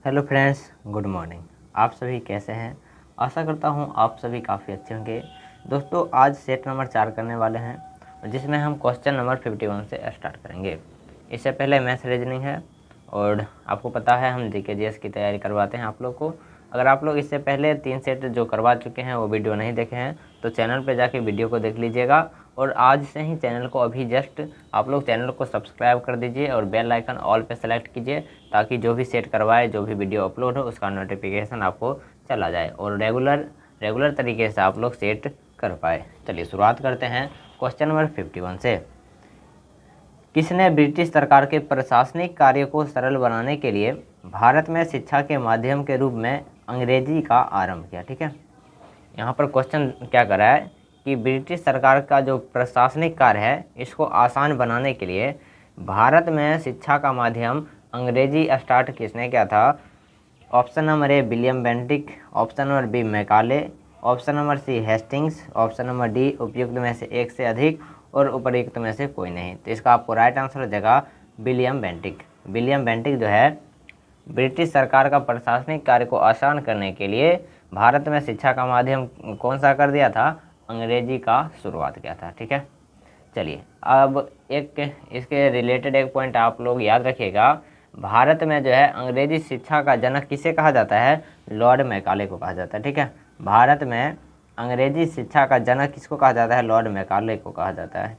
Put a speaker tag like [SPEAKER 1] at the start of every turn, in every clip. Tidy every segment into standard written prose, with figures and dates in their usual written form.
[SPEAKER 1] Hello friends, good morning. आप सभी कैसे हैं? आशा करता हूं आप सभी काफ़ी अच्छे होंगे। दोस्तों, आज सेट नंबर 4 करने वाले हैं, जिसमें हम क्वेश्चन नंबर 51 से स्टार्ट करेंगे। इससे पहले मैथ्स रीजनिंग है और आपको पता है हम जीके जीएस की तैयारी करवाते हैं आप लोग को। अगर आप लोग इससे पहले 3 सेट जो करवा चुके हैं वो वीडियो नहीं देखे हैं तो चैनल पर जाके वीडियो को देख लीजिएगा। और आज से ही चैनल को अभी जस्ट आप लोग चैनल को सब्सक्राइब कर दीजिए और बेल आइकन ऑल पे सेलेक्ट कीजिए, ताकि जो भी सेट करवाए, जो भी वीडियो अपलोड हो, उसका नोटिफिकेशन आपको चला जाए और रेगुलर तरीके से आप लोग सेट कर पाए। चलिए शुरुआत करते हैं क्वेश्चन नंबर 51 से। किसने ब्रिटिश सरकार के प्रशासनिक कार्य को सरल बनाने के लिए भारत में शिक्षा के माध्यम के रूप में अंग्रेजी का आरंभ किया? ठीक है, यहाँ पर क्वेश्चन क्या कर रहा है कि ब्रिटिश सरकार का जो प्रशासनिक कार्य है इसको आसान बनाने के लिए भारत में शिक्षा का माध्यम अंग्रेजी स्टार्ट किसने किया था? Option number A William Bentinck, option number B Macaulay, option number C Hastings, option number D उपयुक्त में से एक से अधिक और उपयुक्त में से कोई नहीं। तो इसका आपको राइट आंसर हो जाएगा विलियम बेंटिक। विलियम बेंटिक जो है ब्रिटिश सरकार का प्रशासनिक कार्य को आसान करने के लिए भारत में शिक्षा का माध्यम कौन सा कर दिया था? अंग्रेजी का शुरुआत किया था। ठीक है, चलिए अब एक इसके रिलेटेड एक पॉइंट आप लोग याद रखिएगा। भारत में जो है अंग्रेजी शिक्षा का जनक किसे कहा जाता है? लॉर्ड मैकाले को कहा जाता है। ठीक है, भारत में अंग्रेजी शिक्षा का जनक किसको कहा जाता है? लॉर्ड मैकाले को कहा जाता है।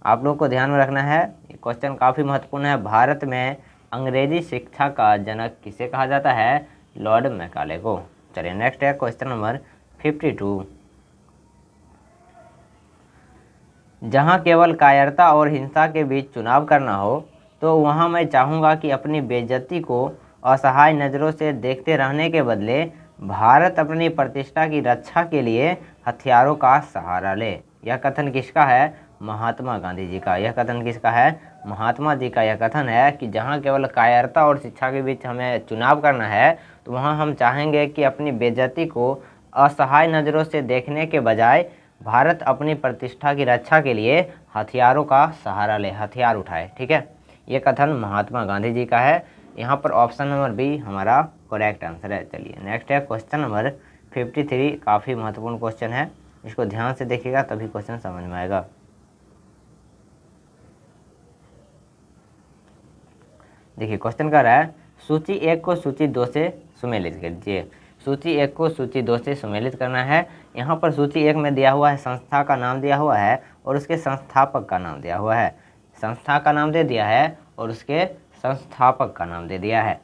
[SPEAKER 1] आप लोग को ध्यान में रखना है, ये क्वेश्चन काफ़ी महत्वपूर्ण है। भारत में अंग्रेजी शिक्षा का जनक किसे कहा जाता है? लॉर्ड मैकाले को। चलिए नेक्स्ट है क्वेश्चन नंबर 52। जहां केवल कायरता और हिंसा के बीच चुनाव करना हो तो वहां मैं चाहूँगा कि अपनी बेइज्जती को असहाय नज़रों से देखते रहने के बदले भारत अपनी प्रतिष्ठा की रक्षा के लिए हथियारों का सहारा ले। यह कथन किसका है? महात्मा गांधी जी का। यह कथन किसका है? महात्मा जी का यह कथन है कि जहां केवल कायरता और शिक्षा के बीच हमें चुनाव करना है तो वहां हम चाहेंगे कि अपनी बेइज्जती को असहाय नज़रों से देखने के बजाय भारत अपनी प्रतिष्ठा की रक्षा के लिए हथियारों का सहारा ले, हथियार उठाए। ठीक है, ये कथन महात्मा गांधी जी का है। यहाँ पर ऑप्शन नंबर बी हमारा करेक्ट आंसर है। चलिए नेक्स्ट है क्वेश्चन नंबर 53। काफ़ी महत्वपूर्ण क्वेश्चन है, इसको ध्यान से देखिएगा तभी क्वेश्चन समझ में आएगा। देखिए क्वेश्चन कर रहा है सूची 1 को सूची 2 से सुमेलित कीजिए। सूची 1 को सूची 2 से सुमेलित करना है। यहाँ पर सूची 1 में दिया हुआ है, संस्था का नाम दिया हुआ है और उसके संस्थापक का नाम दिया हुआ है। संस्था का नाम दे दिया है और उसके संस्थापक का नाम दे दिया है।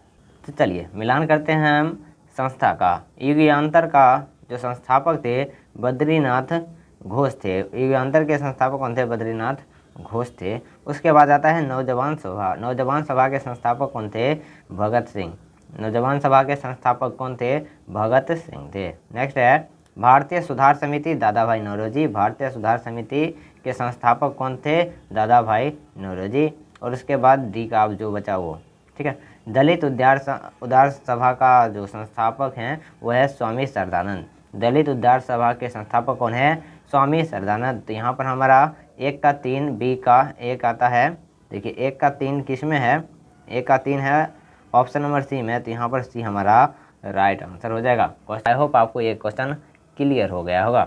[SPEAKER 1] तो चलिए मिलान करते हैं हम। संस्था का युगांतर का जो संस्थापक थे बद्रीनाथ घोष थे। युगांतर के संस्थापक कौन थे? बद्रीनाथ घोष थे। उसके बाद आता है नौजवान सभा। नौजवान सभा के संस्थापक कौन थे? भगत सिंह। नौजवान सभा के संस्थापक कौन थे? भगत सिंह थे। नेक्स्ट है भारतीय सुधार समिति, दादा भाई नौरोजी। भारतीय सुधार समिति के संस्थापक कौन थे? दादा भाई नौरोजी। और उसके बाद डी का अब जो बचा वो, ठीक है। दलित उदार सभा का जो संस्थापक हैं वह है स्वामी सरदानंद। दलित उद्धार सभा के संस्थापक कौन है? स्वामी सरदानंद। तो यहाँ पर हमारा 1 का 3 बी का 1 आता है। देखिए 1 का 3 किस में है? 1 का 3 है ऑप्शन नंबर सी में, तो यहाँ पर सी हमारा राइट आंसर हो जाएगा। आई होप आपको ये क्वेश्चन क्लियर हो गया होगा।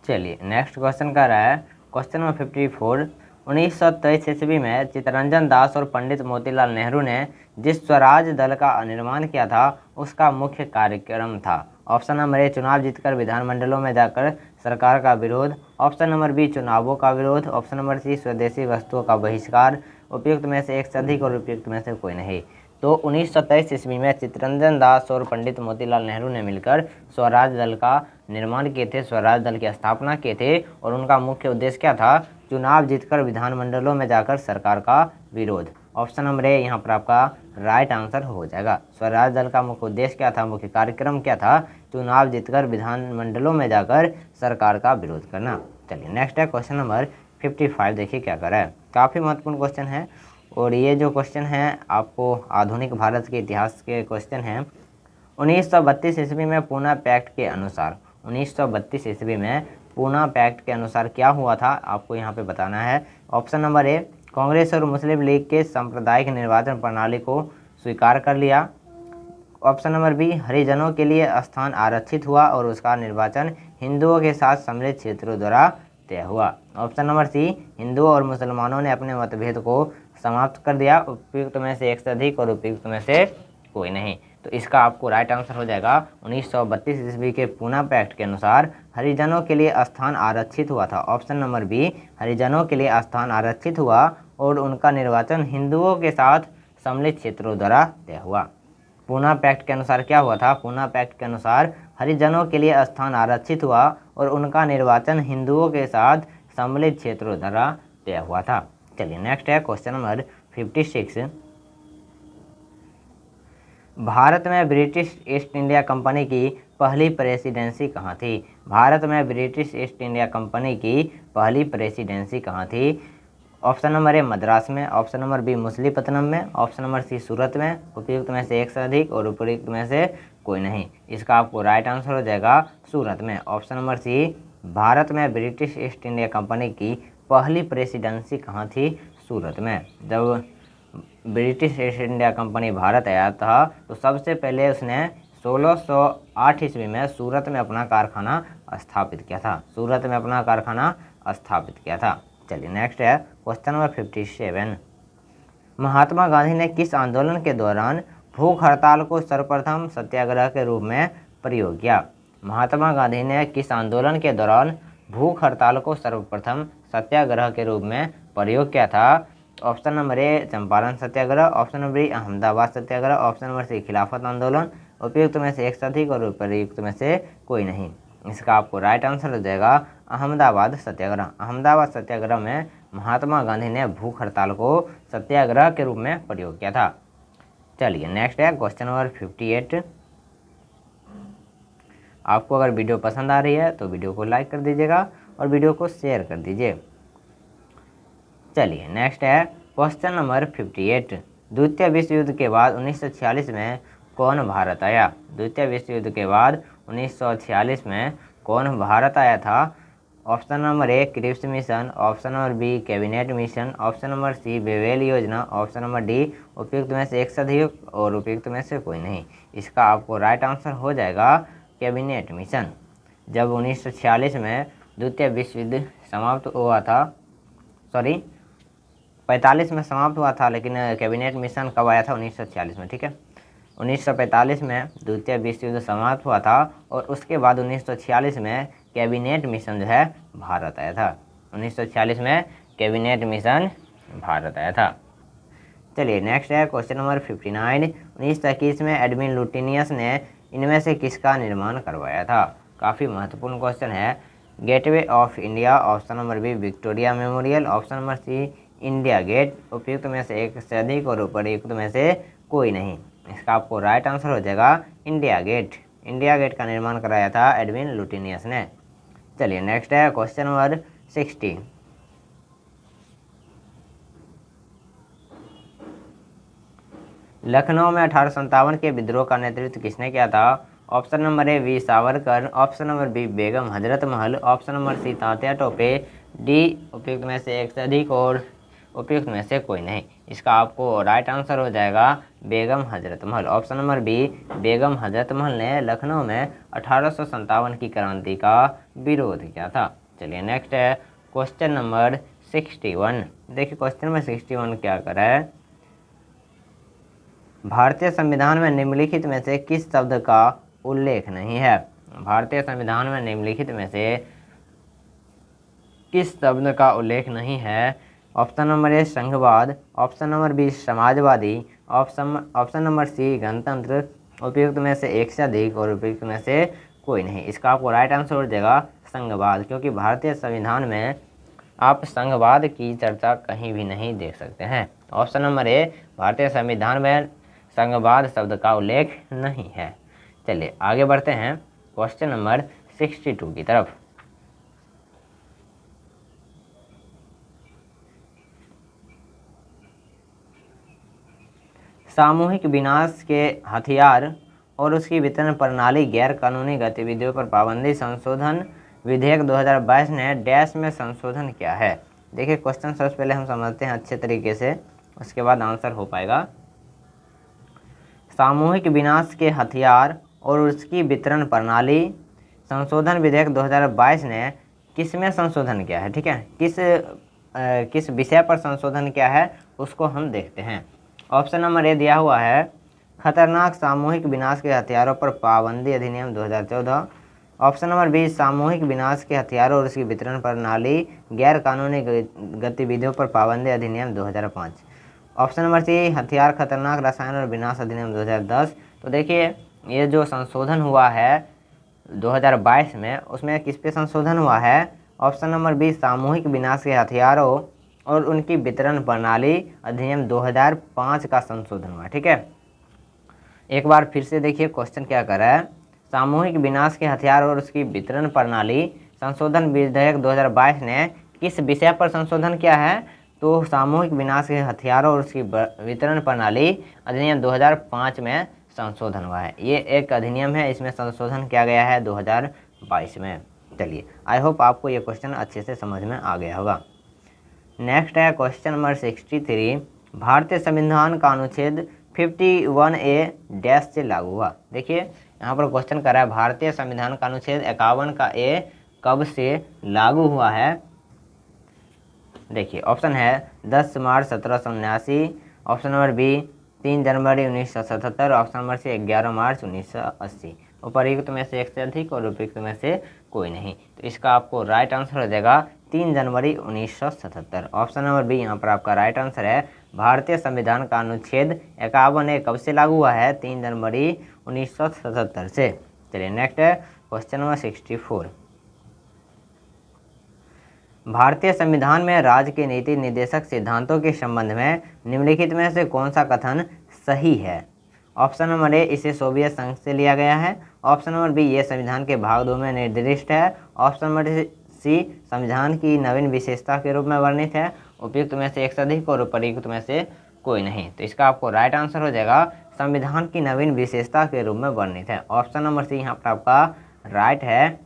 [SPEAKER 1] चलिए नेक्स्ट क्वेश्चन का रहा है क्वेश्चन नंबर 54। 1923 ईस्वी में चित्तरंजन दास और पंडित मोतीलाल नेहरू ने जिस स्वराज दल का निर्माण किया था उसका मुख्य कार्यक्रम था। ऑप्शन नंबर ए चुनाव जीतकर विधानमंडलों में जाकर सरकार का विरोध, ऑप्शन नंबर बी चुनावों का विरोध, ऑप्शन नंबर सी स्वदेशी वस्तुओं का बहिष्कार, उपयुक्त में से एक से अधिक और उपयुक्त में से कोई नहीं। तो 1923 ईस्वी में चित्तरंजन दास और पंडित मोतीलाल नेहरू ने मिलकर स्वराज दल का निर्माण किए थे, स्वराज दल की स्थापना किए थे और उनका मुख्य उद्देश्य क्या था? चुनाव जीतकर विधानमंडलों में जाकर सरकार का विरोध। ऑप्शन नंबर ए यहाँ पर आपका राइट आंसर हो जाएगा। स्वराज दल का मुख्य उद्देश्य क्या था? मुख्य कार्यक्रम क्या था? चुनाव जीतकर विधानमंडलों में जाकर सरकार का विरोध करना। चलिए नेक्स्ट है क्वेश्चन नंबर 55। देखिए क्या कर रहा है, काफ़ी महत्वपूर्ण क्वेश्चन है और ये जो क्वेश्चन है आपको आधुनिक भारत के इतिहास के क्वेश्चन हैं। 1932 ईस्वी में पूना पैक्ट के अनुसार, 1932 ईस्वी में पूना पैक्ट के अनुसार क्या हुआ था आपको यहाँ पे बताना है। ऑप्शन नंबर ए कांग्रेस और मुस्लिम लीग के सांप्रदायिक निर्वाचन प्रणाली को स्वीकार कर लिया। ऑप्शन नंबर बी, हरिजनों के लिए स्थान आरक्षित हुआ और उसका निर्वाचन हिंदुओं के साथ सम्मिलित क्षेत्रों द्वारा तय हुआ। ऑप्शन नंबर सी, हिंदुओं और मुसलमानों ने अपने मतभेद को समाप्त कर दिया, उपयुक्त में से एक से अधिक और उपयुक्त में से कोई नहीं। तो इसका आपको राइट आंसर हो जाएगा 1932 ईस्वी के पूना पैक्ट के अनुसार हरिजनों के लिए स्थान आरक्षित हुआ था। ऑप्शन नंबर बी, हरिजनों के लिए स्थान आरक्षित हुआ और उनका निर्वाचन हिंदुओं के साथ सम्मिलित क्षेत्रों द्वारा तय हुआ। पूना पैक्ट के अनुसार क्या हुआ था? पूना पैक्ट के अनुसार हरिजनों के लिए स्थान आरक्षित हुआ और उनका निर्वाचन हिंदुओं के साथ सम्मिलित क्षेत्रों द्वारा तय हुआ था। चलिए नेक्स्ट है क्वेश्चन नंबर 56। भारत में ब्रिटिश ईस्ट इंडिया कंपनी की पहली प्रेसिडेंसी कहाँ थी? भारत में ब्रिटिश ईस्ट इंडिया कंपनी की पहली प्रेसिडेंसी कहाँ थी? ऑप्शन नंबर ए, मद्रास में। ऑप्शन नंबर बी, मछलीपट्टनम में। ऑप्शन नंबर सी, सूरत में। उपयुक्त में से एक से अधिक और उपयुक्त में से कोई नहीं। इसका आपको राइट आंसर हो जाएगा सूरत में। ऑप्शन नंबर सी, भारत में ब्रिटिश ईस्ट इंडिया कंपनी की पहली प्रेसिडेंसी कहाँ थी? सूरत में। जब British east India company Bharat आया था तो सबसे पहले उसने 1608 ईस्वी में सूरत में अपना कारखाना स्थापित किया था। सूरत में अपना कारखाना स्थापित किया था। चलिए नेक्स्ट है क्वेश्चन नंबर 57। महात्मा गांधी ने किस आंदोलन के दौरान भूख हड़ताल को सर्वप्रथम सत्याग्रह के रूप में प्रयोग किया? महात्मा गांधी ने किस आंदोलन के दौरान भूख हड़ताल को सर्वप्रथम सत्याग्रह के रूप में प्रयोग किया था? Option number A, Champaran Satyagraha. Option number B, Ahmedabad Satyagraha. Option number C, Khilafat आंदोलन। उपयुक्त में से एक से अधिक और उपयुक्त में से कोई नहीं। इसका आपको राइट आंसर हो जाएगा अहमदाबाद सत्याग्रह। अहमदाबाद सत्याग्रह में महात्मा गांधी ने भूख हड़ताल को सत्याग्रह के रूप में प्रयोग किया था। चलिए नेक्स्ट है क्वेश्चन नंबर 58। आपको अगर वीडियो पसंद आ रही है तो वीडियो को लाइक कर दीजिएगा और वीडियो को शेयर कर दीजिए। चलिए नेक्स्ट है क्वेश्चन नंबर 58। द्वितीय विश्व युद्ध के बाद 1946 में कौन भारत आया? द्वितीय विश्व युद्ध के बाद 1946 में कौन भारत आया था? Option number A, Cripps Mission. Option number B, Cabinet Mission. Option number C, Wavell योजना। ऑप्शन नंबर डी, उपयुक्त में से एक से अधिक और उपयुक्त में से कोई नहीं। इसका आपको राइट आंसर हो जाएगा कैबिनेट मिशन। जब 1946 में द्वितीय विश्व युद्ध समाप्त हुआ था, 45 में समाप्त हुआ था, लेकिन कैबिनेट मिशन कब आया था? 1946 में। ठीक है, 1945 में द्वितीय विश्व युद्ध समाप्त हुआ था और उसके बाद 1946 में कैबिनेट मिशन जो है भारत आया था। 1946 में कैबिनेट मिशन भारत आया था। चलिए नेक्स्ट है क्वेश्चन नंबर 59। 1921 में एडविन लुटिनियस ने इनमें से किसका निर्माण करवाया था? काफ़ी महत्वपूर्ण क्वेश्चन है। Gateway of India. Option number B, Victoria Memorial. Option number C, India Gate. उपयुक्त में से एक से अधिक और उपयुक्त में से कोई नहीं। इसका आपको राइट आंसर हो जाएगा इंडिया गेट। इंडिया गेट का निर्माण कराया था एडविन लुटिनियस ने। चलिए नेक्स्ट है क्वेश्चन नंबर 60। लखनऊ में 1857 के विद्रोह का नेतृत्व किसने किया था? Option number A, V Savarkar. Option number B, Begum Hazrat Mahal. Option number C, Tatya Tope. D, उपयुक्त में से एक से अधिक और उपयुक्त में से कोई नहीं। इसका आपको राइट आंसर हो जाएगा बेगम Hazrat Mahal. Option number B, Begum Hazrat महल ने लखनऊ में 1857 की क्रांति का विरोध किया था। चलिए नेक्स्ट है क्वेश्चन नंबर 61। देखिए क्वेश्चन नंबर 61 क्या कर रहा है। भारतीय संविधान में निम्नलिखित में से किस शब्द का उल्लेख नहीं है? भारतीय संविधान में निम्नलिखित में से किस शब्द का उल्लेख नहीं है? ऑप्शन नंबर ए, संघवाद। ऑप्शन नंबर बी, समाजवादी। ऑप्शन नंबर सी, गणतंत्र। उपयुक्त में से एक से अधिक और उपयुक्त में से कोई नहीं। इसका आपको राइट आंसर हो जाएगा संघवाद, क्योंकि भारतीय संविधान में आप संघवाद की चर्चा कहीं भी नहीं देख सकते हैं। ऑप्शन नंबर ए, भारतीय संविधान में संघवाद शब्द का उल्लेख नहीं है। चलिए आगे बढ़ते हैं क्वेश्चन नंबर 62 की तरफ। सामूहिक विनाश के हथियार और उसकी वितरण प्रणाली गैर कानूनी गतिविधियों पर पाबंदी संशोधन विधेयक 2022 ने डैश में संशोधन किया है। देखिए क्वेश्चन सबसे पहले हम समझते हैं अच्छे तरीके से, उसके बाद आंसर हो पाएगा। सामूहिक विनाश के हथियार और उसकी वितरण प्रणाली संशोधन विधेयक 2022 ने किस में संशोधन किया है, ठीक है, किस विषय पर संशोधन किया है उसको हम देखते हैं। ऑप्शन नंबर ए दिया हुआ है खतरनाक सामूहिक विनाश के हथियारों पर पाबंदी अधिनियम 2014। ऑप्शन नंबर बी सामूहिक विनाश के हथियारों और उसकी वितरण प्रणाली गैर कानूनी गतिविधियों पर पाबंदी अधिनियम 2005। ऑप्शन नंबर सी हथियार खतरनाक रसायन और विनाश अधिनियम 2010। तो देखिए ये जो संशोधन हुआ है 2022 में, उसमें किस पे संशोधन हुआ है? ऑप्शन नंबर बी सामूहिक विनाश के हथियारों और उनकी वितरण प्रणाली अधिनियम 2005 का संशोधन हुआ, ठीक है। एक बार फिर से देखिए क्वेश्चन क्या कर रहा है, सामूहिक विनाश के हथियार और उसकी वितरण प्रणाली संशोधन विधेयक 2022 ने किस विषय पर संशोधन किया है? तो सामूहिक विनाश के हथियारों और उसकी वितरण प्रणाली अधिनियम 2005 में संशोधन हुआ है। ये एक अधिनियम है, इसमें संशोधन किया गया है 2022 में। चलिए आई होप आपको ये क्वेश्चन अच्छे से समझ में आ गया होगा। नेक्स्ट है क्वेश्चन नंबर 63, भारतीय संविधान का अनुच्छेद 51A डैश से लागू हुआ। देखिए यहाँ पर क्वेश्चन कर रहा है भारतीय संविधान का अनुच्छेद 51 का ए कब से लागू हुआ है? देखिए ऑप्शन है 10 मार्च 1779, ऑप्शन नंबर बी 3 जनवरी 1977, ऑप्शन नंबर सी 11 मार्च 1980। उपर्युक्त में से एक से अधिक और उपयुक्त में से कोई नहीं। तो इसका आपको राइट आंसर हो जाएगा 3 जनवरी 1977। ऑप्शन नंबर बी यहाँ पर आपका राइट आंसर है। भारतीय संविधान का अनुच्छेद 51A कब से लागू हुआ है? 3 जनवरी 1977 से। चलिए नेक्स्ट है क्वेश्चन नंबर 64, भारतीय संविधान में राज्य के नीति निर्देशक सिद्धांतों के संबंध में निम्नलिखित में से कौन सा कथन सही है? ऑप्शन नंबर ए इसे सोवियत संघ से लिया गया है, ऑप्शन नंबर बी ये संविधान के भाग 2 में निर्दिष्ट है, ऑप्शन नंबर सी संविधान की नवीन विशेषता के रूप में वर्णित है, उपयुक्त में से एक से अधिक और उपर्युक्त में से कोई नहीं। तो इसका आपको राइट आंसर हो जाएगा संविधान की नवीन विशेषता के रूप में वर्णित है। ऑप्शन नंबर सी यहाँ पर आपका राइट है।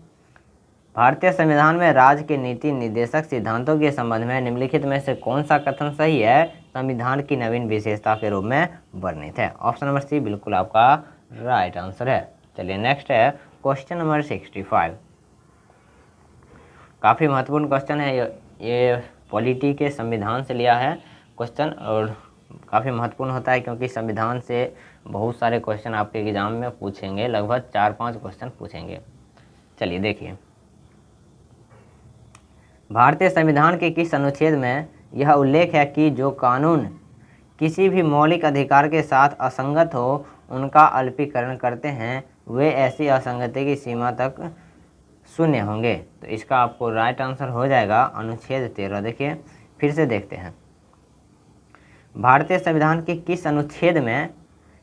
[SPEAKER 1] भारतीय संविधान में राज्य के नीति निर्देशक सिद्धांतों के संबंध में निम्नलिखित में से कौन सा कथन सही है? संविधान की नवीन विशेषता के रूप में वर्णित है। ऑप्शन नंबर सी बिल्कुल आपका राइट आंसर है। चलिए नेक्स्ट है क्वेश्चन नंबर 65, काफ़ी महत्वपूर्ण क्वेश्चन है ये पॉलिटी के संविधान से लिया है क्वेश्चन, और काफ़ी महत्वपूर्ण होता है क्योंकि संविधान से बहुत सारे क्वेश्चन आपके एग्जाम में पूछेंगे, लगभग 4-5 क्वेश्चन पूछेंगे। चलिए देखिए, भारतीय संविधान के किस अनुच्छेद में यह उल्लेख है कि जो कानून किसी भी मौलिक अधिकार के साथ असंगत हो उनका अल्पीकरण करते हैं वे ऐसी असंगति की सीमा तक शून्य होंगे? तो इसका आपको राइट आंसर हो जाएगा अनुच्छेद 13। देखिए फिर से देखते हैं, भारतीय संविधान के किस अनुच्छेद में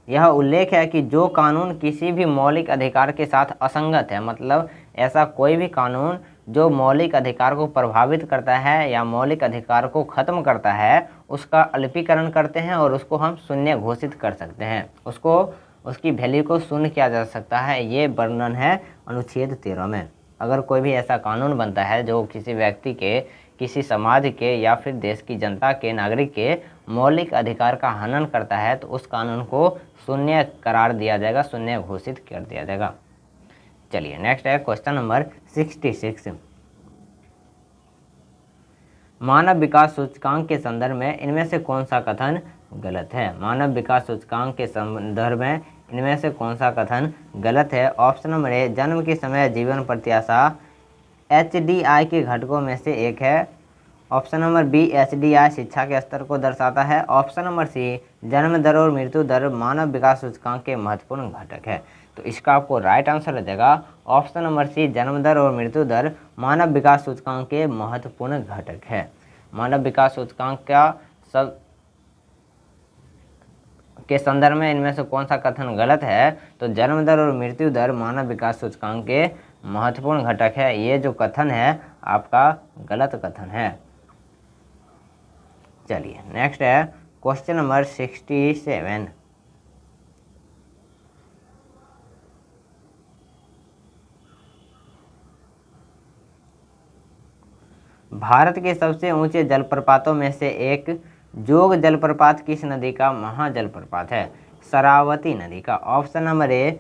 [SPEAKER 1] यह उल्लेख है कि जो कानून किसी भी मौलिक अधिकार के साथ असंगत है, मतलब ऐसा कोई भी कानून जो मौलिक अधिकार को प्रभावित करता है या मौलिक अधिकार को खत्म करता है उसका अल्पीकरण करते हैं और उसको हम शून्य घोषित कर सकते हैं, उसकी वैल्यू को शून्य किया जा सकता है। ये वर्णन है अनुच्छेद 13 में। अगर कोई भी ऐसा कानून बनता है जो किसी व्यक्ति के, किसी समाज के या फिर देश की जनता के, नागरिक के मौलिक अधिकार का हनन करता है तो उस कानून को शून्य करार दिया जाएगा, शून्य घोषित कर दिया जाएगा। चलिए नेक्स्ट है क्वेश्चन नंबर 66, मानव विकास सूचकांक के संदर्भ में इनमें से कौन सा कथन गलत है? मानव विकास सूचकांक के संदर्भ में इनमें से कौन सा कथन गलत है? ऑप्शन नंबर ए जन्म के समय जीवन प्रत्याशा HDI के घटकों में से एक है, ऑप्शन नंबर बी HDI शिक्षा के स्तर को दर्शाता है, ऑप्शन नंबर सी जन्म दर और मृत्यु दर मानव विकास सूचकांक के महत्वपूर्ण घटक है। तो इसका आपको राइट आंसर हो जाएगा ऑप्शन नंबर सी जन्म दर और मृत्यु दर मानव विकास सूचकांक के महत्वपूर्ण घटक है। मानव विकास सूचकांक का सब के संदर्भ में इनमें से कौन सा कथन गलत है? तो जन्म दर और मृत्यु दर मानव विकास सूचकांक के महत्वपूर्ण घटक है। ये जो कथन है आपका गलत कथन है। चलिए नेक्स्ट है क्वेश्चन नंबर 67, भारत के सबसे ऊंचे जलप्रपातों में से एक जोग जलप्रपात किस नदी का महाजलप्रपात है? शरावती नदी का। ऑप्शन नंबर ए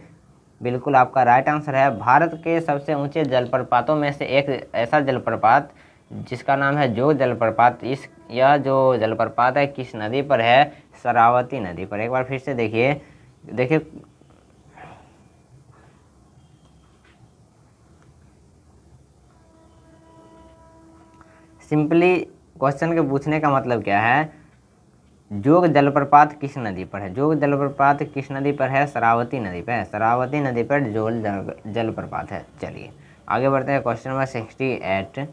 [SPEAKER 1] बिल्कुल आपका राइट आंसर है। भारत के सबसे ऊंचे जलप्रपातों में से एक ऐसा जलप्रपात जिसका नाम है जोग जलप्रपात, यह जो जलप्रपात है किस नदी पर है? शरावती नदी पर। एक बार फिर से देखिए सिंपली क्वेश्चन के पूछने का मतलब क्या है, जोग जलप्रपात किस नदी पर है? जोग जलप्रपात किस नदी पर है? शरावती नदी पर है। शरावती नदी पर जोग जलप्रपात है। चलिए आगे बढ़ते हैं। क्वेश्चन नंबर 68,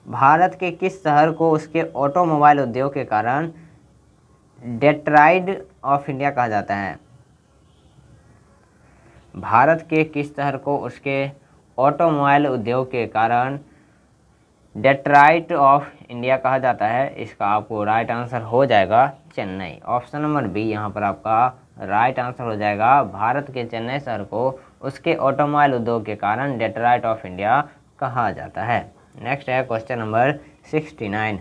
[SPEAKER 1] भारत के किस शहर को उसके ऑटोमोबाइल उद्योग के कारण डेट्राइड ऑफ इंडिया कहा जाता है? भारत के किस शहर को उसके ऑटोमोबाइल उद्योग के कारण डेट्राइट ऑफ इंडिया कहा जाता है? इसका आपको राइट आंसर हो जाएगा चेन्नई। ऑप्शन नंबर बी यहाँ पर आपका राइट आंसर हो जाएगा। भारत के चेन्नई शहर को उसके ऑटोमोबाइल उद्योग के कारण डेट्राइट ऑफ इंडिया कहा जाता है। नेक्स्ट है क्वेश्चन नंबर 69,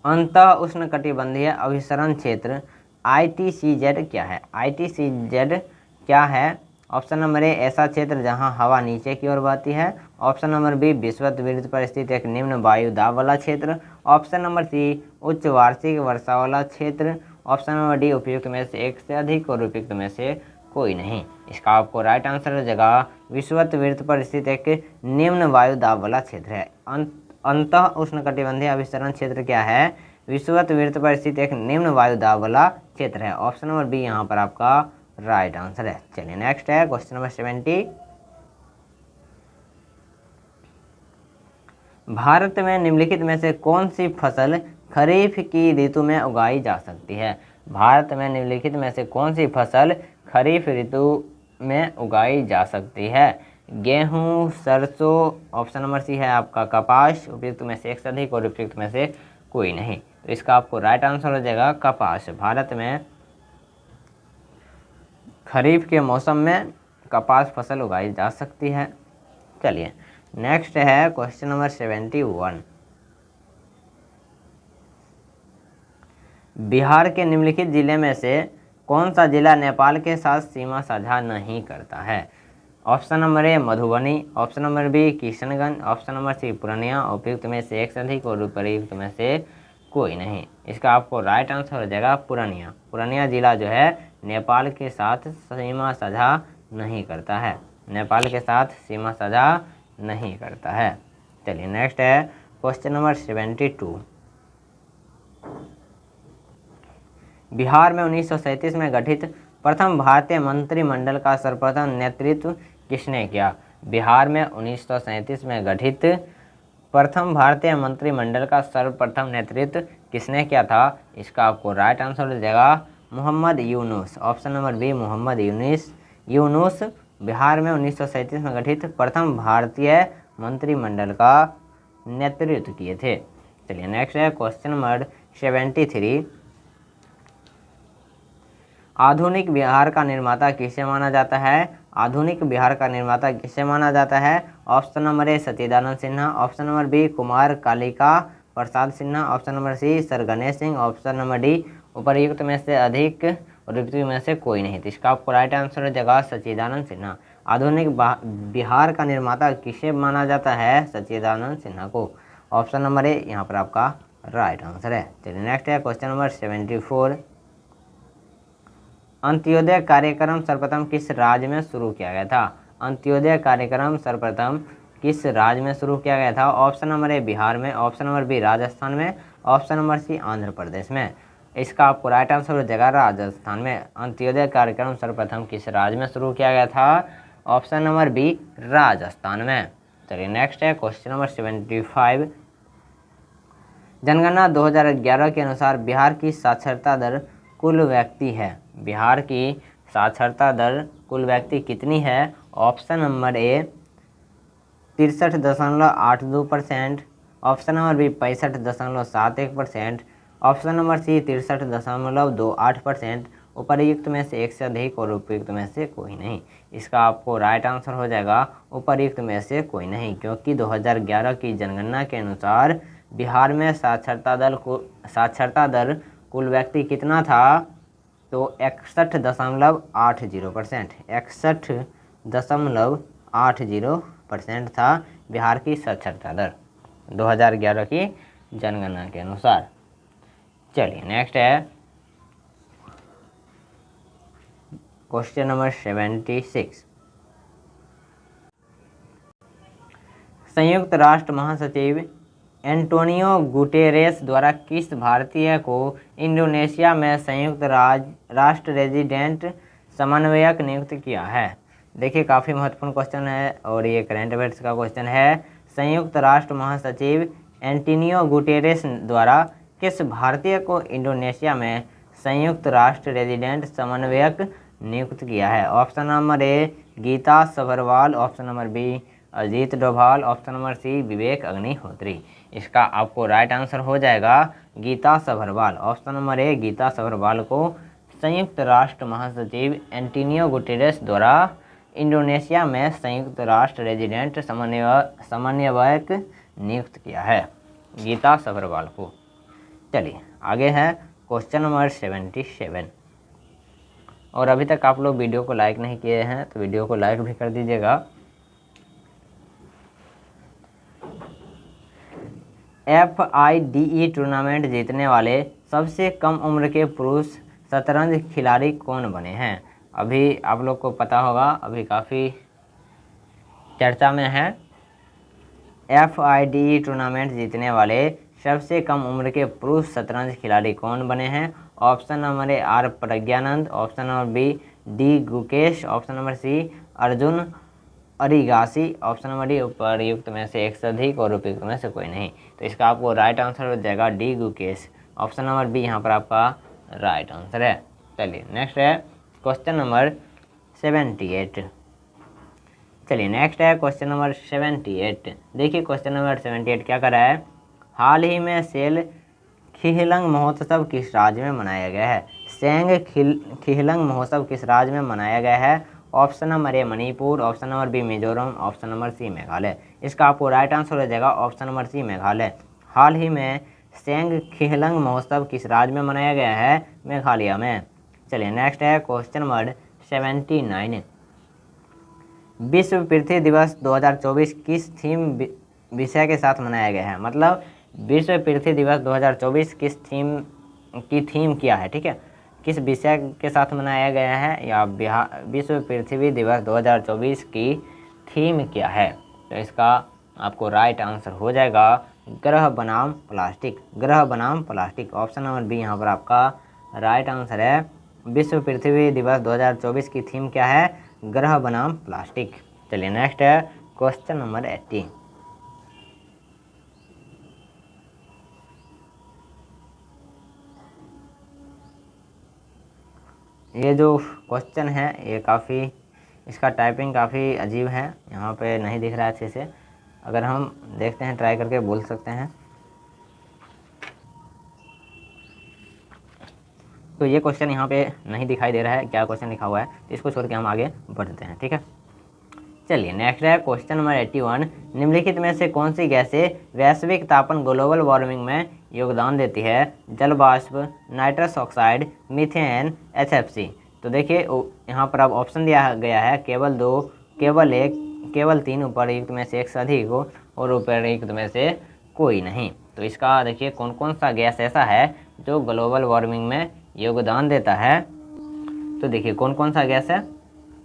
[SPEAKER 1] अंतः उष्णकटिबंधीय अभिसरण क्षेत्र ITCZ क्या है? ITCZ क्या है? ऑप्शन नंबर ए ऐसा क्षेत्र जहां हवा नीचे की ओर बहती है। ऑप्शन नंबर बी विषुवत पर स्थित एक निम्न वायु दाब वाला क्षेत्र। ऑप्शन नंबर सी उच्च वार्षिक वर्षा वाला क्षेत्र। ऑप्शन नंबर डी उपयुक्त में से एक से अधिक और उपयुक्त में से कोई नहीं। इसका आपको राइट आंसर हो जाएगा विषुवत पर स्थित एक निम्न वायु दाब वाला क्षेत्र है। अंतः उष्णकटिबंधीय अभिसरण क्षेत्र क्या है? विषुवत पर स्थित एक निम्न वायु दाब वाला क्षेत्र है। ऑप्शन नंबर बी यहाँ पर आपका राइट आंसर है। चलिए नेक्स्ट है क्वेश्चन नंबर 70, भारत में निम्नलिखित में से कौन सी फसल खरीफ की ऋतु में उगाई जा सकती है? भारत में निम्नलिखित में से कौन सी फसल खरीफ ऋतु में उगाई जा सकती है? गेहूं, सरसों। ऑप्शन नंबर सी है आपका कपास। उपयुक्त में से एक से अधिक और उपयुक्त में से कोई नहीं। तो इसका आपको राइट आंसर हो जाएगा कपास। भारत में खरीफ के मौसम में कपास फसल उगाई जा सकती है। चलिए नेक्स्ट है क्वेश्चन नंबर 71, बिहार के निम्नलिखित जिले में से कौन सा जिला नेपाल के साथ सीमा साझा नहीं करता है? Option number A Madhubani. Option number B Kishanganj. Option number C Purnia. उपयुक्त में से एक से अधिक और उपयुक्त में से कोई नहीं। इसका आपको राइट आंसर हो जाएगा पूर्णिया। पूर्णिया जिला जो है नेपाल के साथ सीमा साझा नहीं करता है। नेपाल के साथ सीमा साझा नहीं करता है। चलिए नेक्स्ट है क्वेश्चन नंबर 72, बिहार में 1937 में गठित प्रथम भारतीय मंत्रिमंडल का सर्वप्रथम नेतृत्व किसने किया? बिहार में 1937 में गठित प्रथम भारतीय मंत्रिमंडल का सर्वप्रथम नेतृत्व किसने किया था? इसका आपको राइट आंसर हो जाएगा Mohammad Yunus. Option number B Mohammad Yunus Bihar में 1937 में गठित प्रथम भारतीय मंत्रिमंडल का नेतृत्व किए थे। चलिए नेक्स्ट है क्वेश्चन नंबर 73, आधुनिक बिहार का निर्माता किसे माना जाता है? आधुनिक बिहार का निर्माता किसे माना जाता है? Option number A Sachchidanand Sinha. Option number B Kumar Kalika Prasad Sinha. Option number C sir Ganesh Singh. Option number D उपर्युक्त में से अधिक और उपयुक्त में से कोई नहीं। तो इसका आपको राइट आंसर हो जाएगा सच्चिदानंद सिन्हा। आधुनिक बिहार का निर्माता किसे माना जाता है? सच्चिदानंद सिन्हा को। ऑप्शन नंबर ए यहाँ पर आपका राइट आंसर है। चलिए नेक्स्ट है क्वेश्चन नंबर 74, अंत्योदय कार्यक्रम सर्वप्रथम किस राज्य में शुरू किया गया था? अंत्योदय कार्यक्रम सर्वप्रथम किस राज्य में शुरू किया गया था? ऑप्शन नंबर ए बिहार में। ऑप्शन नंबर बी राजस्थान में। ऑप्शन नंबर सी आंध्र प्रदेश में। इसका आपको राइट आंसर हो जाएगा राजस्थान में। अंत्योदय कार्यक्रम सर्वप्रथम किस राज्य में शुरू किया गया था? ऑप्शन नंबर बी राजस्थान में। चलिए नेक्स्ट है क्वेश्चन नंबर 75, जनगणना 2011 के अनुसार बिहार की साक्षरता दर कुल व्यक्ति है। बिहार की साक्षरता दर कुल व्यक्ति कितनी है? Option number A 63.82%। Option number B 65.71%। Option number C 63.28%। उपर्युक्त में से एक से अधिक और उपयुक्त में से कोई नहीं। इसका आपको राइट आंसर हो जाएगा उपर्युक्त में से कोई नहीं, क्योंकि 2011 की जनगणना के अनुसार बिहार में साक्षरता दर कुल व्यक्ति कितना था? तो 61.80%, 61.80% था बिहार की साक्षरता दर 2011 की जनगणना के अनुसार। चलिए नेक्स्ट है क्वेश्चन नंबर 76। संयुक्त राष्ट्र महासचिव एंटोनियो गुटेरेस द्वारा किस भारतीय को इंडोनेशिया में संयुक्त राष्ट्र रेजिडेंट समन्वयक नियुक्त किया है? देखिए काफ़ी महत्वपूर्ण क्वेश्चन है और ये करंट अफेयर्स का क्वेश्चन है। संयुक्त राष्ट्र महासचिव एंटोनियो गुटेरेस द्वारा किस भारतीय को इंडोनेशिया में संयुक्त राष्ट्र रेजिडेंट समन्वयक नियुक्त किया है? Option number A Geeta Sabharwal, option number B Ajit Doval, option number C Vivek Agnihotri. इसका आपको राइट आंसर हो जाएगा Geeta Sabharwal. Option number A Geeta Sabharwal को संयुक्त राष्ट्र महासचिव एंटोनियो गुटेरेस द्वारा इंडोनेशिया में संयुक्त राष्ट्र रेजिडेंट समन्वयक नियुक्त किया है, गीता सभरवाल को। चलिए आगे है क्वेश्चन नंबर 77। और अभी तक आप लोग वीडियो को लाइक नहीं किए हैं तो वीडियो को लाइक भी कर दीजिएगा। FIDE टूर्नामेंट जीतने वाले सबसे कम उम्र के पुरुष शतरंज खिलाड़ी कौन बने हैं? अभी आप लोग को पता होगा, अभी काफ़ी चर्चा में है। FIDE टूर्नामेंट जीतने वाले सबसे कम उम्र के पुरुष शतरंज खिलाड़ी कौन बने हैं? Option number A R Praggnanandhaa, option number B D Gukesh, option number C Arjun Erigaisi, option number D उपर्युक्त में से एक से अधिक और उपयुक्त में से कोई नहीं। तो इसका आपको राइट आंसर हो जाएगा D Gukesh. Option number B यहाँ पर आपका राइट आंसर है। चलिए नेक्स्ट है क्वेश्चन नंबर 78। चलिए नेक्स्ट है क्वेश्चन नंबर 78। देखिए क्वेश्चन नंबर 78 क्या कर रहा है? हाल ही में सेल खिहलंग महोत्सव किस राज्य में मनाया गया है? सेंग खिहलंग महोत्सव किस राज्य में मनाया गया है? Option number A Manipur, option number B Mizoram, option number C Meghalaya. इसका आपको राइट आंसर हो जाएगा ऑप्शन नंबर सी मेघालय। हाल ही में सेंग खिहलंग महोत्सव किस राज्य में मनाया गया है? मेघालय में। चलिए नेक्स्ट है क्वेश्चन नंबर 79। विश्व पृथ्वी दिवस 2024 किस थीम विषय के साथ मनाया गया है? मतलब विश्व पृथ्वी दिवस 2024 किस थीम क्या है? ठीक है, किस विषय के साथ मनाया गया है या विश्व पृथ्वी दिवस 2024 की थीम क्या है? तो इसका आपको राइट आंसर हो जाएगा ग्रह बनाम प्लास्टिक, ग्रह बनाम प्लास्टिक। ऑप्शन नंबर बी यहाँ पर आपका राइट आंसर है। विश्व पृथ्वी दिवस 2024 की थीम क्या है? ग्रह बनाम प्लास्टिक। चलिए नेक्स्ट है क्वेश्चन नंबर 80। ये जो क्वेश्चन है ये काफ़ी, इसका टाइपिंग काफ़ी अजीब है, यहाँ पे नहीं दिख रहा है अच्छे से। अगर हम देखते हैं, ट्राई करके बोल सकते हैं। तो ये क्वेश्चन यहाँ पे नहीं दिखाई दे रहा है, क्या क्वेश्चन लिखा हुआ है, तो इसको छोड़ के हम आगे बढ़ते हैं। ठीक है, चलिए नेक्स्ट है क्वेश्चन नंबर 81। निम्नलिखित में से कौन सी गैसें वैश्विक तापन ग्लोबल वार्मिंग में योगदान देती है? जल वाष्प, नाइट्रस ऑक्साइड, मीथेन, HFC। तो देखिए यहाँ पर अब ऑप्शन दिया गया है केवल 2, केवल 1, केवल 3, उपरयुक्त में से एक से अधिक हो और उपरयुक्त में से कोई नहीं। तो इसका देखिए कौन कौन सा गैस ऐसा है जो ग्लोबल वार्मिंग में योगदान देता है। तो देखिए कौन कौन सा गैस है?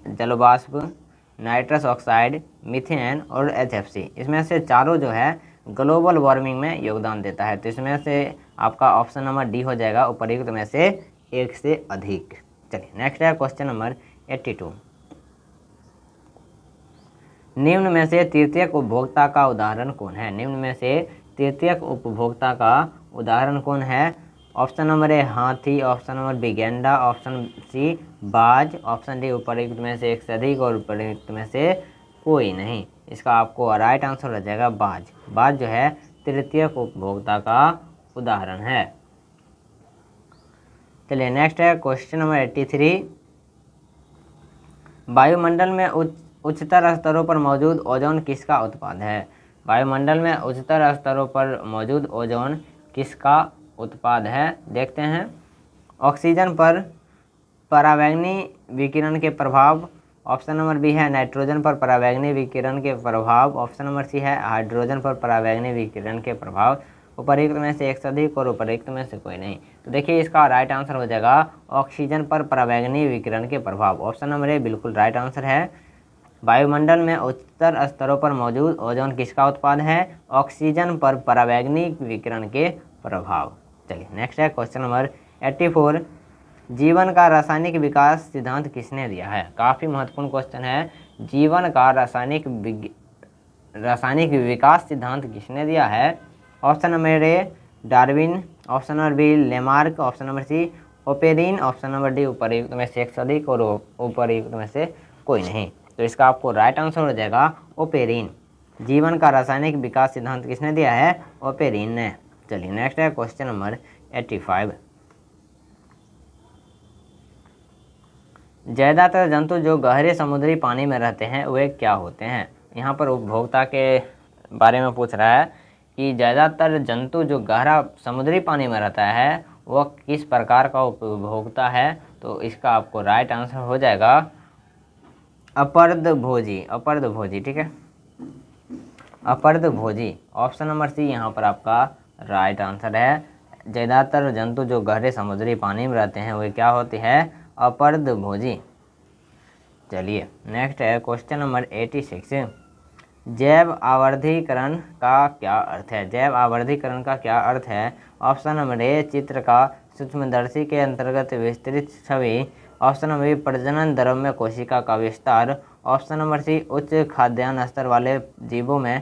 [SPEAKER 1] जल वाष्प, नाइट्रस ऑक्साइड, मीथेन और HFC। इसमें से चारों जो है ग्लोबल वार्मिंग में योगदान देता है। तो इसमें से आपका ऑप्शन नंबर डी हो जाएगा, उपरयुक्त में से एक से अधिक। चलिए नेक्स्ट है क्वेश्चन नंबर 82। निम्न में से तृतीयक उपभोक्ता का उदाहरण कौन है? निम्न में से तृतीयक उपभोक्ता का उदाहरण कौन है? ऑप्शन नंबर ए हाथी, ऑप्शन नंबर बी गैंडा, ऑप्शन सी बाज, ऑप्शन डी उपरयुक्त में से एक से अधिक और उपरयुक्त में से कोई नहीं। इसका आपको राइट आंसर हो जाएगा बाज। बाज जो है तृतीयक उपभोक्ता का उदाहरण है। चलिए नेक्स्ट है क्वेश्चन नंबर 83। वायुमंडल में उच्चतर स्तरों पर मौजूद ओजोन किसका उत्पाद है? वायुमंडल में उच्चतर स्तरों पर मौजूद ओजोन किसका उत्पाद है? देखते हैं। ऑक्सीजन पर परावैंगनी विकिरण के प्रभाव, ऑप्शन नंबर बी है नाइट्रोजन पर परावैंगनी विकिरण के प्रभाव, ऑप्शन नंबर सी है हाइड्रोजन पर परावैंगनी विकिरण के प्रभाव। उपर्युक्त में से एक से अधिक और उपर्युक्त में से कोई नहीं। तो देखिए इसका राइट आंसर हो जाएगा ऑक्सीजन पर परावैंगनी विकिरण के प्रभाव। ऑप्शन नंबर ए बिल्कुल राइट आंसर है। वायुमंडल में उच्चतर स्तरों पर मौजूद ओजोन किसका उत्पाद है? ऑक्सीजन पर परावैंगनी विकिरण के प्रभाव। चलिए नेक्स्ट है क्वेश्चन नंबर 84। जीवन का रासायनिक विकास सिद्धांत किसने दिया है? काफ़ी महत्वपूर्ण क्वेश्चन है। जीवन का रासायनिक विकास सिद्धांत किसने दिया है? Option number A Darwin, option number B Lamarck, option number C Oparin, option number D उपर्युक्त में से एक से अधिक और उपर्युक्त में से कोई नहीं। तो इसका आपको राइट आंसर हो जाएगा ओपेरिन। जीवन का रासायनिक विकास सिद्धांत किसने दिया है? ओपेरिन ने। चलिए नेक्स्ट है क्वेश्चन नंबर 85। ज़्यादातर जंतु जो गहरे समुद्री पानी में रहते हैं वे क्या होते हैं? यहाँ पर उपभोक्ता के बारे में पूछ रहा है कि ज़्यादातर जंतु जो गहरा समुद्री पानी में रहता है वह किस प्रकार का उपभोक्ता है? तो इसका आपको राइट आंसर हो जाएगा अपरदभोजी। अपरदभोजी, ठीक है, अपरदभोजी। ऑप्शन नंबर सी यहाँ पर आपका राइट आंसर है। ज़्यादातर जंतु जो गहरे समुद्री पानी में रहते हैं वे क्या होते हैं? अपरदभोजी। चलिए नेक्स्ट है क्वेश्चन नंबर 86। जैव आवर्धीकरण का क्या अर्थ है? जैव आवर्धीकरण का क्या अर्थ है? ऑप्शन नंबर ए चित्र का सूक्ष्मदर्शी के अंतर्गत विस्तृत छवि, ऑप्शन नंबर बी प्रजनन द्रव्य कोशिका का विस्तार, ऑप्शन नंबर सी उच्च खाद्यान्न स्तर वाले जीवों में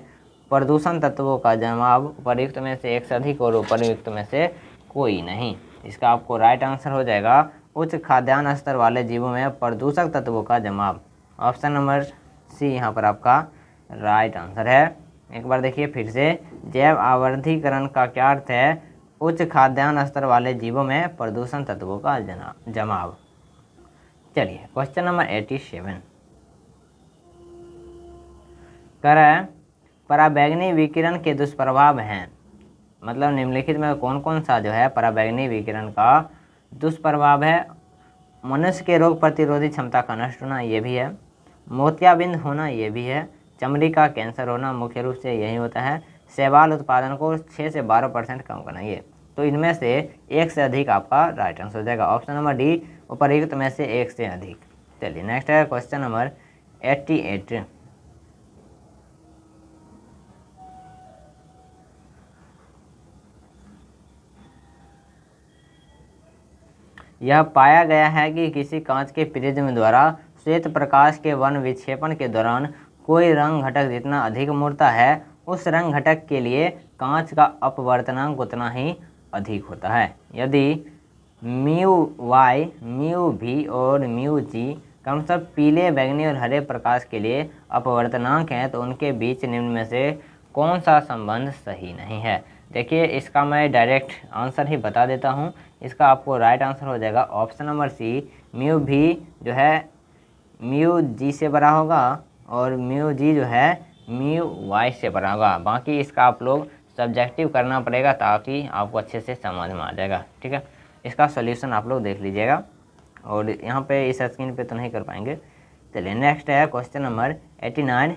[SPEAKER 1] प्रदूषण तत्वों का जमाव। उपर्युक्त में से एक से अधिक और उपर्युक्त में से कोई नहीं। इसका आपको राइट आंसर हो जाएगा उच्च खाद्यान्न स्तर वाले जीवों में प्रदूषक तत्वों का जमाव। ऑप्शन नंबर सी यहाँ पर आपका राइट आंसर है। एक बार देखिए फिर से, जैव आवर्धीकरण का क्या अर्थ है? उच्च खाद्यान्न स्तर वाले जीवों में प्रदूषण तत्वों का जमाव। चलिए क्वेश्चन नंबर 87 कह रहा है पराबैंगनी विकिरण के दुष्प्रभाव हैं। मतलब निम्नलिखित में कौन कौन सा जो है पराबैंगनी विकिरण का दुष्प्रभाव है? मनुष्य के रोग प्रतिरोधी क्षमता का नष्ट होना, ये भी है। मोतियाबिंद होना, ये भी है। चमड़ी का कैंसर होना, मुख्य रूप से यही होता है। शैवाल उत्पादन को 6 से 12% कम करना, ये। तो इनमें से एक से अधिक आपका राइट आंसर हो जाएगा। ऑप्शन नंबर डी उपर्युक्त में से एक से अधिक। चलिए नेक्स्ट है क्वेश्चन नंबर 88। यह पाया गया है कि किसी कांच के प्रिज्म द्वारा श्वेत प्रकाश के वन विक्षेपण के दौरान कोई रंग घटक जितना अधिक मुड़ता है, उस रंग घटक के लिए कांच का अपवर्तनांक उतना ही अधिक होता है। यदि म्यू वाई, म्यू वी और म्यू जी क्रमशः पीले, बैंगनी और हरे प्रकाश के लिए अपवर्तनांक हैं, तो उनके बीच निम्न में से कौन सा संबंध सही नहीं है? देखिए इसका मैं डायरेक्ट आंसर ही बता देता हूँ। इसका आपको राइट आंसर हो जाएगा ऑप्शन नंबर सी, म्यू भी जो है म्यू जी से बड़ा होगा और म्यू जी जो है म्यू वाई से बड़ा होगा। बाकी इसका आप लोग सब्जेक्टिव करना पड़ेगा ताकि आपको अच्छे से समझ में आ जाएगा, ठीक है। इसका सॉल्यूशन आप लोग देख लीजिएगा और यहाँ पे इस स्क्रीन पे तो नहीं कर पाएंगे। चलिए नेक्स्ट है क्वेश्चन नंबर 89।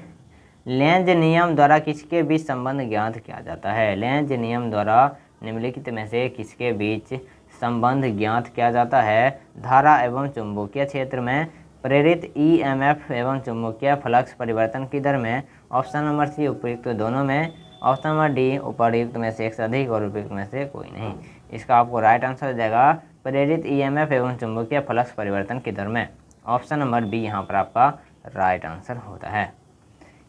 [SPEAKER 1] लेंज नियम द्वारा किसके बीच संबंध ज्ञात किया जाता है? लेंज नियम द्वारा निम्नलिखित में से किसके बीच संबंध ज्ञात किया जाता है? धारा एवं चुंबकीय क्षेत्र में प्रेरित ईएमएफ एवं चुंबकीय फ्लक्स परिवर्तन की दर में, ऑप्शन नंबर सी उपयुक्त दोनों में, ऑप्शन नंबर डी उपर्युक्त में से एक से अधिक और उपयुक्त में से कोई नहीं। इसका आपको राइट आंसर हो जाएगा प्रेरित ईएमएफ एवं चुंबकीय फ्लक्स परिवर्तन की दर में। ऑप्शन नंबर बी यहाँ पर आपका राइट आंसर होता है।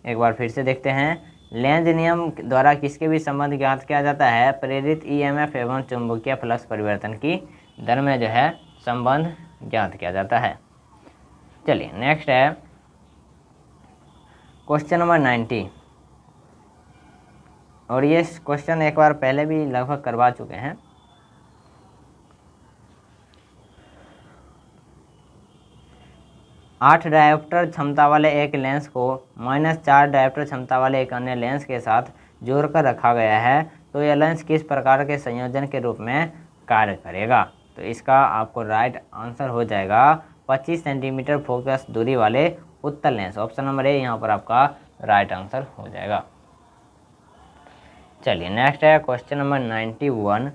[SPEAKER 1] एक बार फिर से देखते हैं, लेंज नियम द्वारा किसके भी संबंध ज्ञात किया जाता है? प्रेरित ईएमएफ एवं चुंबकीय फ्लक्स परिवर्तन की दर में जो है संबंध ज्ञात किया जाता है। चलिए नेक्स्ट है क्वेश्चन नंबर 90 और ये क्वेश्चन एक बार पहले भी लगभग करवा चुके हैं। 8 डायोप्टर क्षमता वाले एक लेंस को -4 डायोप्टर क्षमता वाले एक अन्य लेंस के साथ जोड़कर रखा गया है, तो यह लेंस किस प्रकार के संयोजन के रूप में कार्य करेगा? तो इसका आपको राइट आंसर हो जाएगा 25 सेंटीमीटर फोकस दूरी वाले उत्तल लेंस। ऑप्शन नंबर ए यहाँ पर आपका राइट आंसर हो जाएगा। चलिए नेक्स्ट है क्वेश्चन नंबर 91।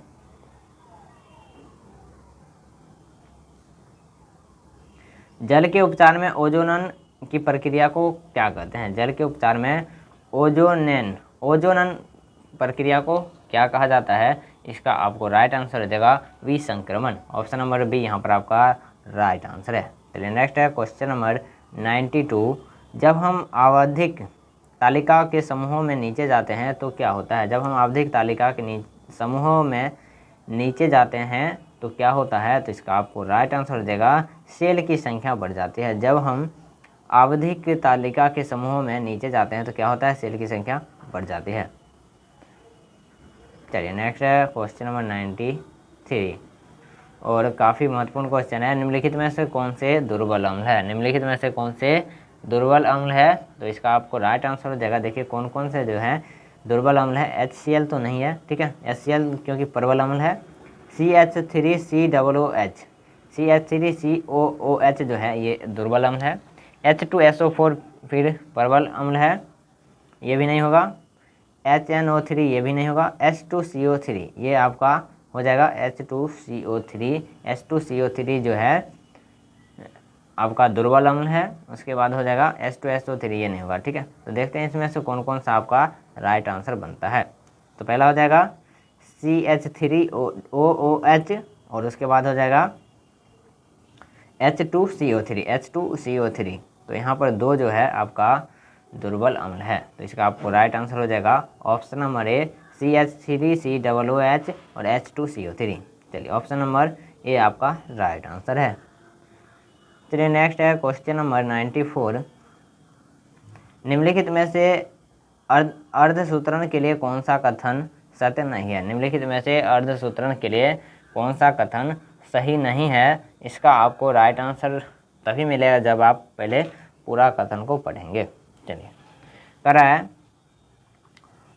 [SPEAKER 1] जल के उपचार में ओजोनन की प्रक्रिया को क्या कहते हैं? जल के उपचार में ओजोनन प्रक्रिया को क्या कहा जाता है? इसका आपको राइट आंसर हो जाएगा विसंक्रमण। ऑप्शन नंबर बी यहाँ पर आपका राइट आंसर है। चलिए नेक्स्ट है क्वेश्चन नंबर 92। जब हम आवधिक तालिका के समूहों में नीचे जाते हैं तो क्या होता है? जब हम आवधिक तालिका के समूहों में नीचे जाते हैं तो क्या होता है? तो इसका आपको राइट आंसर हो जाएगा सेल की संख्या बढ़ जाती है। जब हम आवधिक तालिका के समूहों में नीचे जाते हैं तो क्या होता है? सेल की संख्या बढ़ जाती है। चलिए नेक्स्ट है क्वेश्चन नंबर 93 और काफ़ी महत्वपूर्ण क्वेश्चन है। निम्नलिखित में से कौन से दुर्बल अम्ल है? निम्नलिखित में से कौन से दुर्बल अम्ल है? तो इसका आपको राइट आंसर हो जाएगा। देखिए कौन कौन से जो है दुर्बल अम्ल है। HCl तो नहीं है, ठीक है, HCl क्योंकि प्रबल अम्ल है। CH3COOH, CH3COOH जो है ये दुर्बल अम्ल है। H2SO4 फिर प्रबल अम्ल है, ये भी नहीं होगा। HNO3 ये भी नहीं होगा। H2CO3 ये आपका हो जाएगा H2CO3। H2CO3 जो है आपका दुर्बल अम्ल है। उसके बाद हो जाएगा H2SO3, ये नहीं होगा, ठीक है। तो देखते हैं इसमें से कौन कौन सा आपका राइट आंसर बनता है। तो पहला हो जाएगा CH3OOH और उसके बाद हो जाएगा H2CO3। तो यहाँ पर दो जो है आपका दुर्बल अम्ल है, तो इसका आपको राइट आंसर हो जाएगा ऑप्शन नंबर ए CH3COOH और H2CO3। चलिए ऑप्शन नंबर ए आपका राइट आंसर है। चलिए नेक्स्ट है क्वेश्चन नंबर 94। निम्नलिखित में से अर्धसूत्रण के लिए कौन सा कथन सत्य नहीं है? निम्नलिखित में से अर्धसूत्रण के लिए कौन सा कथन सही नहीं है? इसका आपको राइट आंसर तभी मिलेगा जब आप पहले पूरा कथन को पढ़ेंगे। चलिए करा है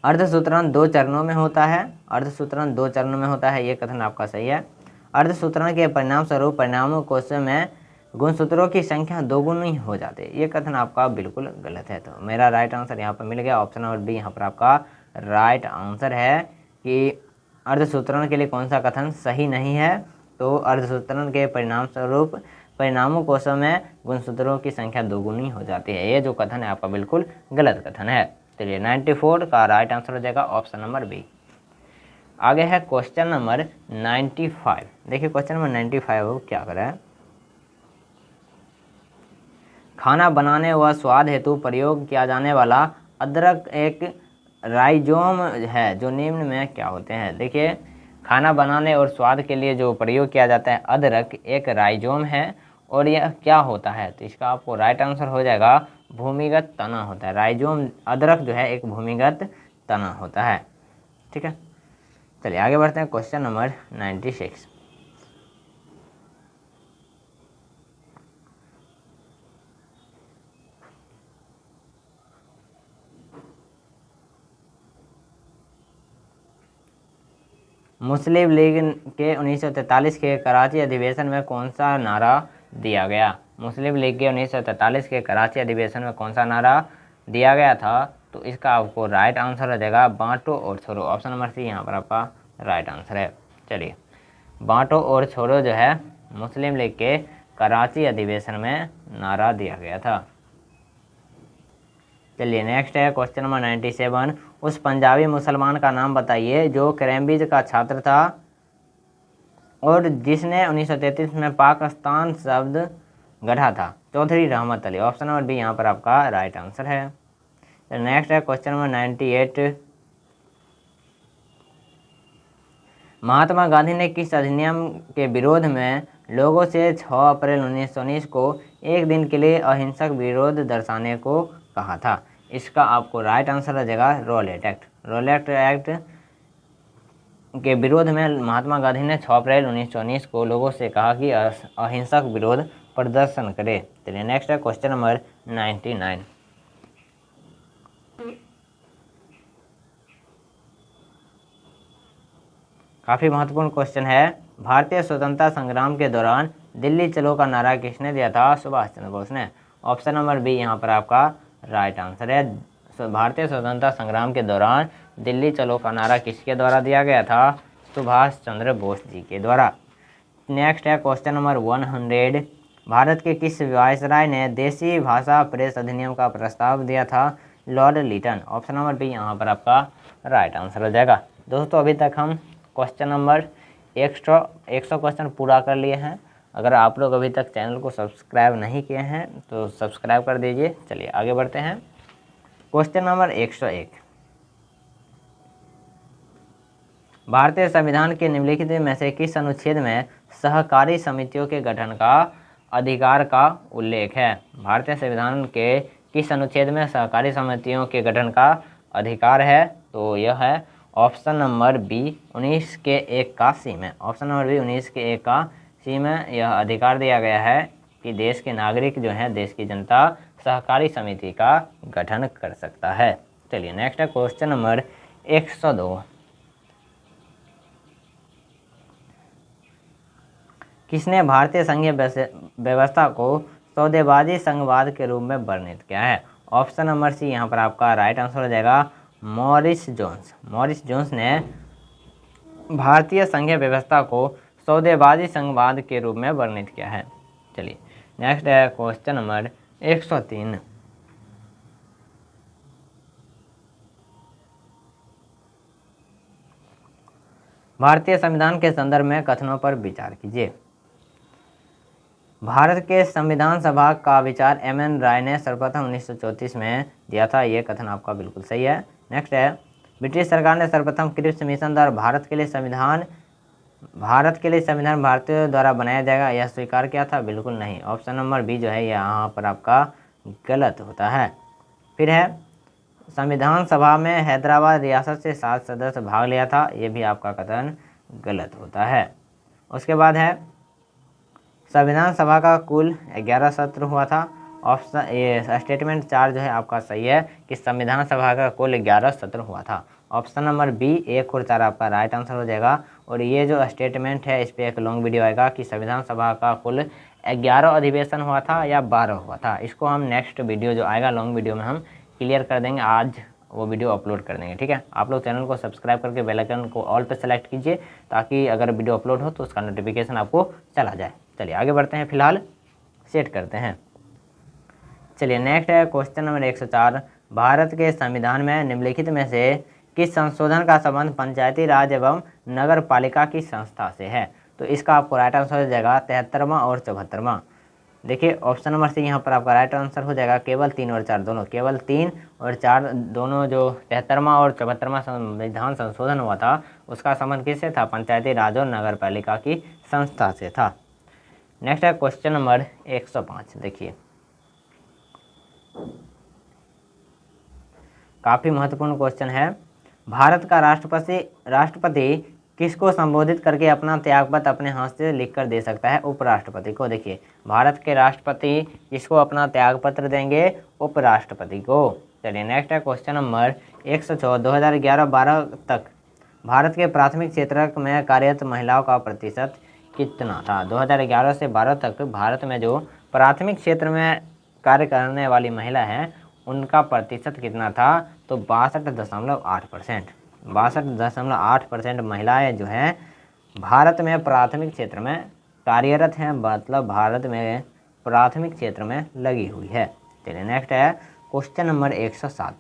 [SPEAKER 1] अर्धसूत्रण 2 चरणों में होता है। अर्धसूत्रण 2 चरणों में होता है, ये कथन आपका सही है। अर्धसूत्रण के परिणाम स्वरूप परिणामों कोश में गुणसूत्रों की संख्या दोगुनी हो जाती है, ये कथन आपका बिल्कुल गलत है। तो मेरा राइट आंसर यहाँ पर मिल गया। ऑप्शन नंबर बी यहाँ पर आपका राइट आंसर है कि अर्धसूत्रण के लिए कौन सा कथन सही नहीं है? तो अर्धसूत्रण के परिणाम स्वरूप परिणामों कोशों में गुणसूत्रों की संख्या दोगुनी हो जाती है, ये जो कथन है आपका बिल्कुल गलत कथन है। चलिए 94 का राइट आंसर हो जाएगा ऑप्शन नंबर बी। आगे है क्वेश्चन नंबर 95। देखिए क्वेश्चन नंबर 95 क्या कर रहा है। खाना बनाने व स्वाद हेतु प्रयोग किया जाने वाला अदरक एक राइजोम है जो निम्न में क्या होते हैं? देखिए खाना बनाने और स्वाद के लिए जो प्रयोग किया जाता है अदरक एक राइजोम है और यह क्या होता है? तो इसका आपको राइट आंसर हो जाएगा भूमिगत तना होता है। राइजोम अदरक जो है एक भूमिगत तना होता है, ठीक है। चलिए आगे बढ़ते हैं क्वेश्चन नंबर 96। मुस्लिम लीग के 1943 के कराची अधिवेशन में कौन सा नारा दिया गया? मुस्लिम लीग के 1943 के कराची अधिवेशन में कौन सा नारा दिया गया था? तो इसका आपको राइट आंसर हो जाएगा बांटो और छोड़ो। ऑप्शन नंबर सी यहाँ पर आपका राइट आंसर है। चलिए बांटो और छोड़ो जो है मुस्लिम लीग के कराची अधिवेशन में नारा दिया गया था। चलिए नेक्स्ट है क्वेश्चन नंबर 97। उस पंजाबी मुसलमान का नाम बताइए जो कैम्ब्रिज का छात्र था और जिसने 1933 में पाकिस्तान शब्द गढ़ा था। चौधरी रहमत अली। ऑप्शन नंबर बी यहाँ पर आपका राइट आंसर है। नेक्स्ट है क्वेश्चन नंबर 98। महात्मा गांधी ने किस अधिनियम के विरोध में लोगों से 6 अप्रैल 1919 को एक दिन के लिए अहिंसक विरोध दर्शाने को कहा था? इसका आपको राइट आंसर हो जाएगा रॉलेट एक्ट। रॉलेट एक्ट के विरोध में महात्मा गांधी ने 6 अप्रैल 1919 को लोगों से कहा कि अहिंसक विरोध प्रदर्शन करे। चलिए नेक्स्ट है क्वेश्चन नंबर 99। काफ़ी महत्वपूर्ण क्वेश्चन है। भारतीय स्वतंत्रता संग्राम के दौरान दिल्ली चलो का नारा किसने दिया था? सुभाष चंद्र बोस ने। ऑप्शन नंबर बी यहाँ पर आपका राइट आंसर है। भारतीय स्वतंत्रता संग्राम के दौरान दिल्ली चलो का नारा किसके द्वारा दिया गया था? सुभाष चंद्र बोस जी के द्वारा। नेक्स्ट है क्वेश्चन नंबर 100। भारत के किस वायसराय ने देसी भाषा प्रेस अधिनियम का प्रस्ताव दिया था? Lord Lytton. Option number B यहाँ पर आपका राइट आंसर हो जाएगा। दोस्तों अभी तक हम क्वेश्चन नंबर 100 क्वेश्चन पूरा कर लिए हैं। अगर आप लोग अभी तक चैनल को सब्सक्राइब नहीं किए हैं तो सब्सक्राइब कर दीजिए। चलिए आगे बढ़ते हैं। Question number 101। भारतीय संविधान के निम्नलिखित में से किस अनुच्छेद में सहकारी समितियों के गठन का अधिकार का उल्लेख है? भारतीय संविधान के किस अनुच्छेद में सहकारी समितियों के गठन का अधिकार है? तो यह है ऑप्शन नंबर बी 19 के 1 का सी में। ऑप्शन नंबर बी 19 के 1 का सी में यह अधिकार दिया गया है कि देश के नागरिक जो हैं, देश की जनता सहकारी समिति का गठन कर सकता है। चलिए नेक्स्ट है क्वेश्चन नंबर 102। किसने भारतीय संघीय व्यवस्था को सौदेबाजी संघवाद के रूप में वर्णित किया है? ऑप्शन नंबर सी यहाँ पर आपका राइट आंसर हो जाएगा मॉरिस जोन्स। मॉरिस जोन्स ने भारतीय संघीय व्यवस्था को सौदेबाजी संघवाद के रूप में वर्णित किया है। चलिए नेक्स्ट है क्वेश्चन नंबर 103। भारतीय संविधान के संदर्भ में कथनों पर विचार कीजिए। भारत के संविधान सभा का विचार एम.एन. राय ने सर्वप्रथम 1934 में दिया था। ये कथन आपका बिल्कुल सही है। नेक्स्ट है ब्रिटिश सरकार ने सर्वप्रथम क्रिप्स मिशन द्वारा भारत के लिए संविधान भारतीयों द्वारा बनाया जाएगा यह स्वीकार किया था? बिल्कुल नहीं। ऑप्शन नंबर बी जो है यहाँ पर आपका गलत होता है। फिर है संविधान सभा में हैदराबाद रियासत से 7 सदस्य भाग लिया था। ये भी आपका कथन गलत होता है। उसके बाद है संविधान सभा का कुल 11 सत्र हुआ था। ऑप्शन ये स्टेटमेंट 4 जो है आपका सही है कि संविधान सभा का कुल 11 सत्र हुआ था। ऑप्शन नंबर बी 1 और 4 आपका राइट आंसर हो जाएगा। और ये जो स्टेटमेंट है इस पर एक लॉन्ग वीडियो आएगा कि संविधान सभा का कुल 11 अधिवेशन हुआ था या 12 हुआ था। इसको हम नेक्स्ट वीडियो जो आएगा लॉन्ग वीडियो में हम क्लियर कर देंगे। आज वो वीडियो अपलोड कर देंगे। ठीक है, आप लोग चैनल को सब्सक्राइब करके बेल आइकन को ऑल पे सेलेक्ट कीजिए ताकि अगर वीडियो अपलोड हो तो उसका नोटिफिकेशन आपको चला जाए। चलिए आगे बढ़ते हैं, फिलहाल सेट करते हैं। चलिए नेक्स्ट है क्वेश्चन नंबर 104। भारत के संविधान में निम्नलिखित में से किस संशोधन का संबंध पंचायती राज एवं नगर पालिका की संस्था से है? तो इसका आपको राइट आंसर हो जाएगा 73वां और 74वां। देखिए ऑप्शन नंबर सी यहाँ पर आपका राइट आंसर हो जाएगा केवल 3 और 4 दोनों। केवल 3 और 4 दोनों जो 73वां और 74वां संविधान संशोधन हुआ था उसका संबंध किससे था? पंचायती राज और नगर पालिका की संस्था से था। नेक्स्ट है क्वेश्चन नंबर 105। देखिए काफ़ी महत्वपूर्ण क्वेश्चन है। भारत का राष्ट्रपति किसको संबोधित करके अपना त्यागपत्र अपने हाथ से लिखकर दे सकता है? उपराष्ट्रपति को। देखिए भारत के राष्ट्रपति किसको अपना त्यागपत्र देंगे? उपराष्ट्रपति को। चलिए नेक्स्ट है क्वेश्चन नंबर 104। 2011-12 तक भारत के प्राथमिक क्षेत्र में कार्यरत महिलाओं का प्रतिशत कितना था? 2011 से 12 तक भारत में जो प्राथमिक क्षेत्र में कार्य करने वाली महिला हैं उनका प्रतिशत कितना था? तो 62.8%। 62.8% महिलाएं जो हैं भारत में प्राथमिक क्षेत्र में कार्यरत हैं, मतलब भारत में प्राथमिक क्षेत्र में लगी हुई है। चलिए नेक्स्ट है क्वेश्चन नंबर 107।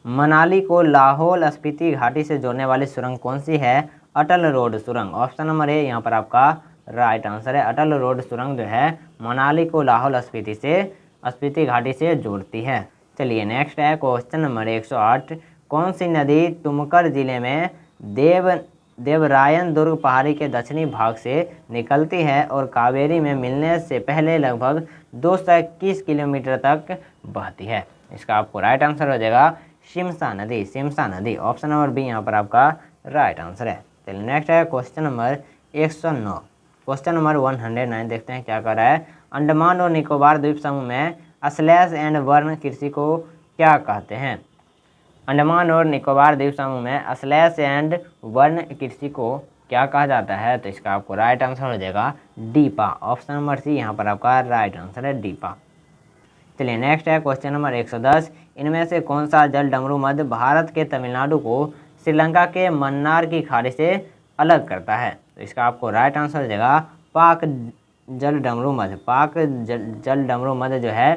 [SPEAKER 1] मनाली को लाहौल स्पीति घाटी से जोड़ने वाली सुरंग कौन सी है? अटल रोड सुरंग। ऑप्शन नंबर ए यहाँ पर आपका राइट आंसर है। अटल रोड सुरंग जो है मनाली को लाहौल स्पीति घाटी से जोड़ती है। चलिए नेक्स्ट है क्वेश्चन नंबर 108। कौन सी नदी टुमकर जिले में देवरायन दुर्ग पहाड़ी के दक्षिणी भाग से निकलती है और कावेरी में मिलने से पहले लगभग 221 किलोमीटर तक बहती है? इसका आपको राइट आंसर हो जाएगा शिमसा नदी। शिमसा नदी। ऑप्शन नंबर बी यहाँ पर आपका राइट आंसर है। चलिए नेक्स्ट है क्वेश्चन नंबर 109। क्वेश्चन नंबर 109 देखते हैं क्या कर रहा है। अंडमान और निकोबार द्वीप समूह में स्लैश एंड बर्न कृषि को क्या कहते हैं। अंडमान और निकोबार द्वीप समूह में स्लैश एंड बर्न कृषि को क्या कहा जाता है। तो इसका आपको राइट आंसर हो जाएगा डीपा। ऑप्शन नंबर सी यहाँ पर आपका राइट आंसर है, डीपा। चलिए नेक्स्ट है क्वेश्चन नंबर 110। इनमें से कौन सा जल डमरू मध्य भारत के तमिलनाडु को श्रीलंका के मन्नार की खाड़ी से अलग करता है। तो इसका आपको राइट आंसर हो जाएगा पाक जल डमरू मध्य। पाक जल डमरू मध्य जो है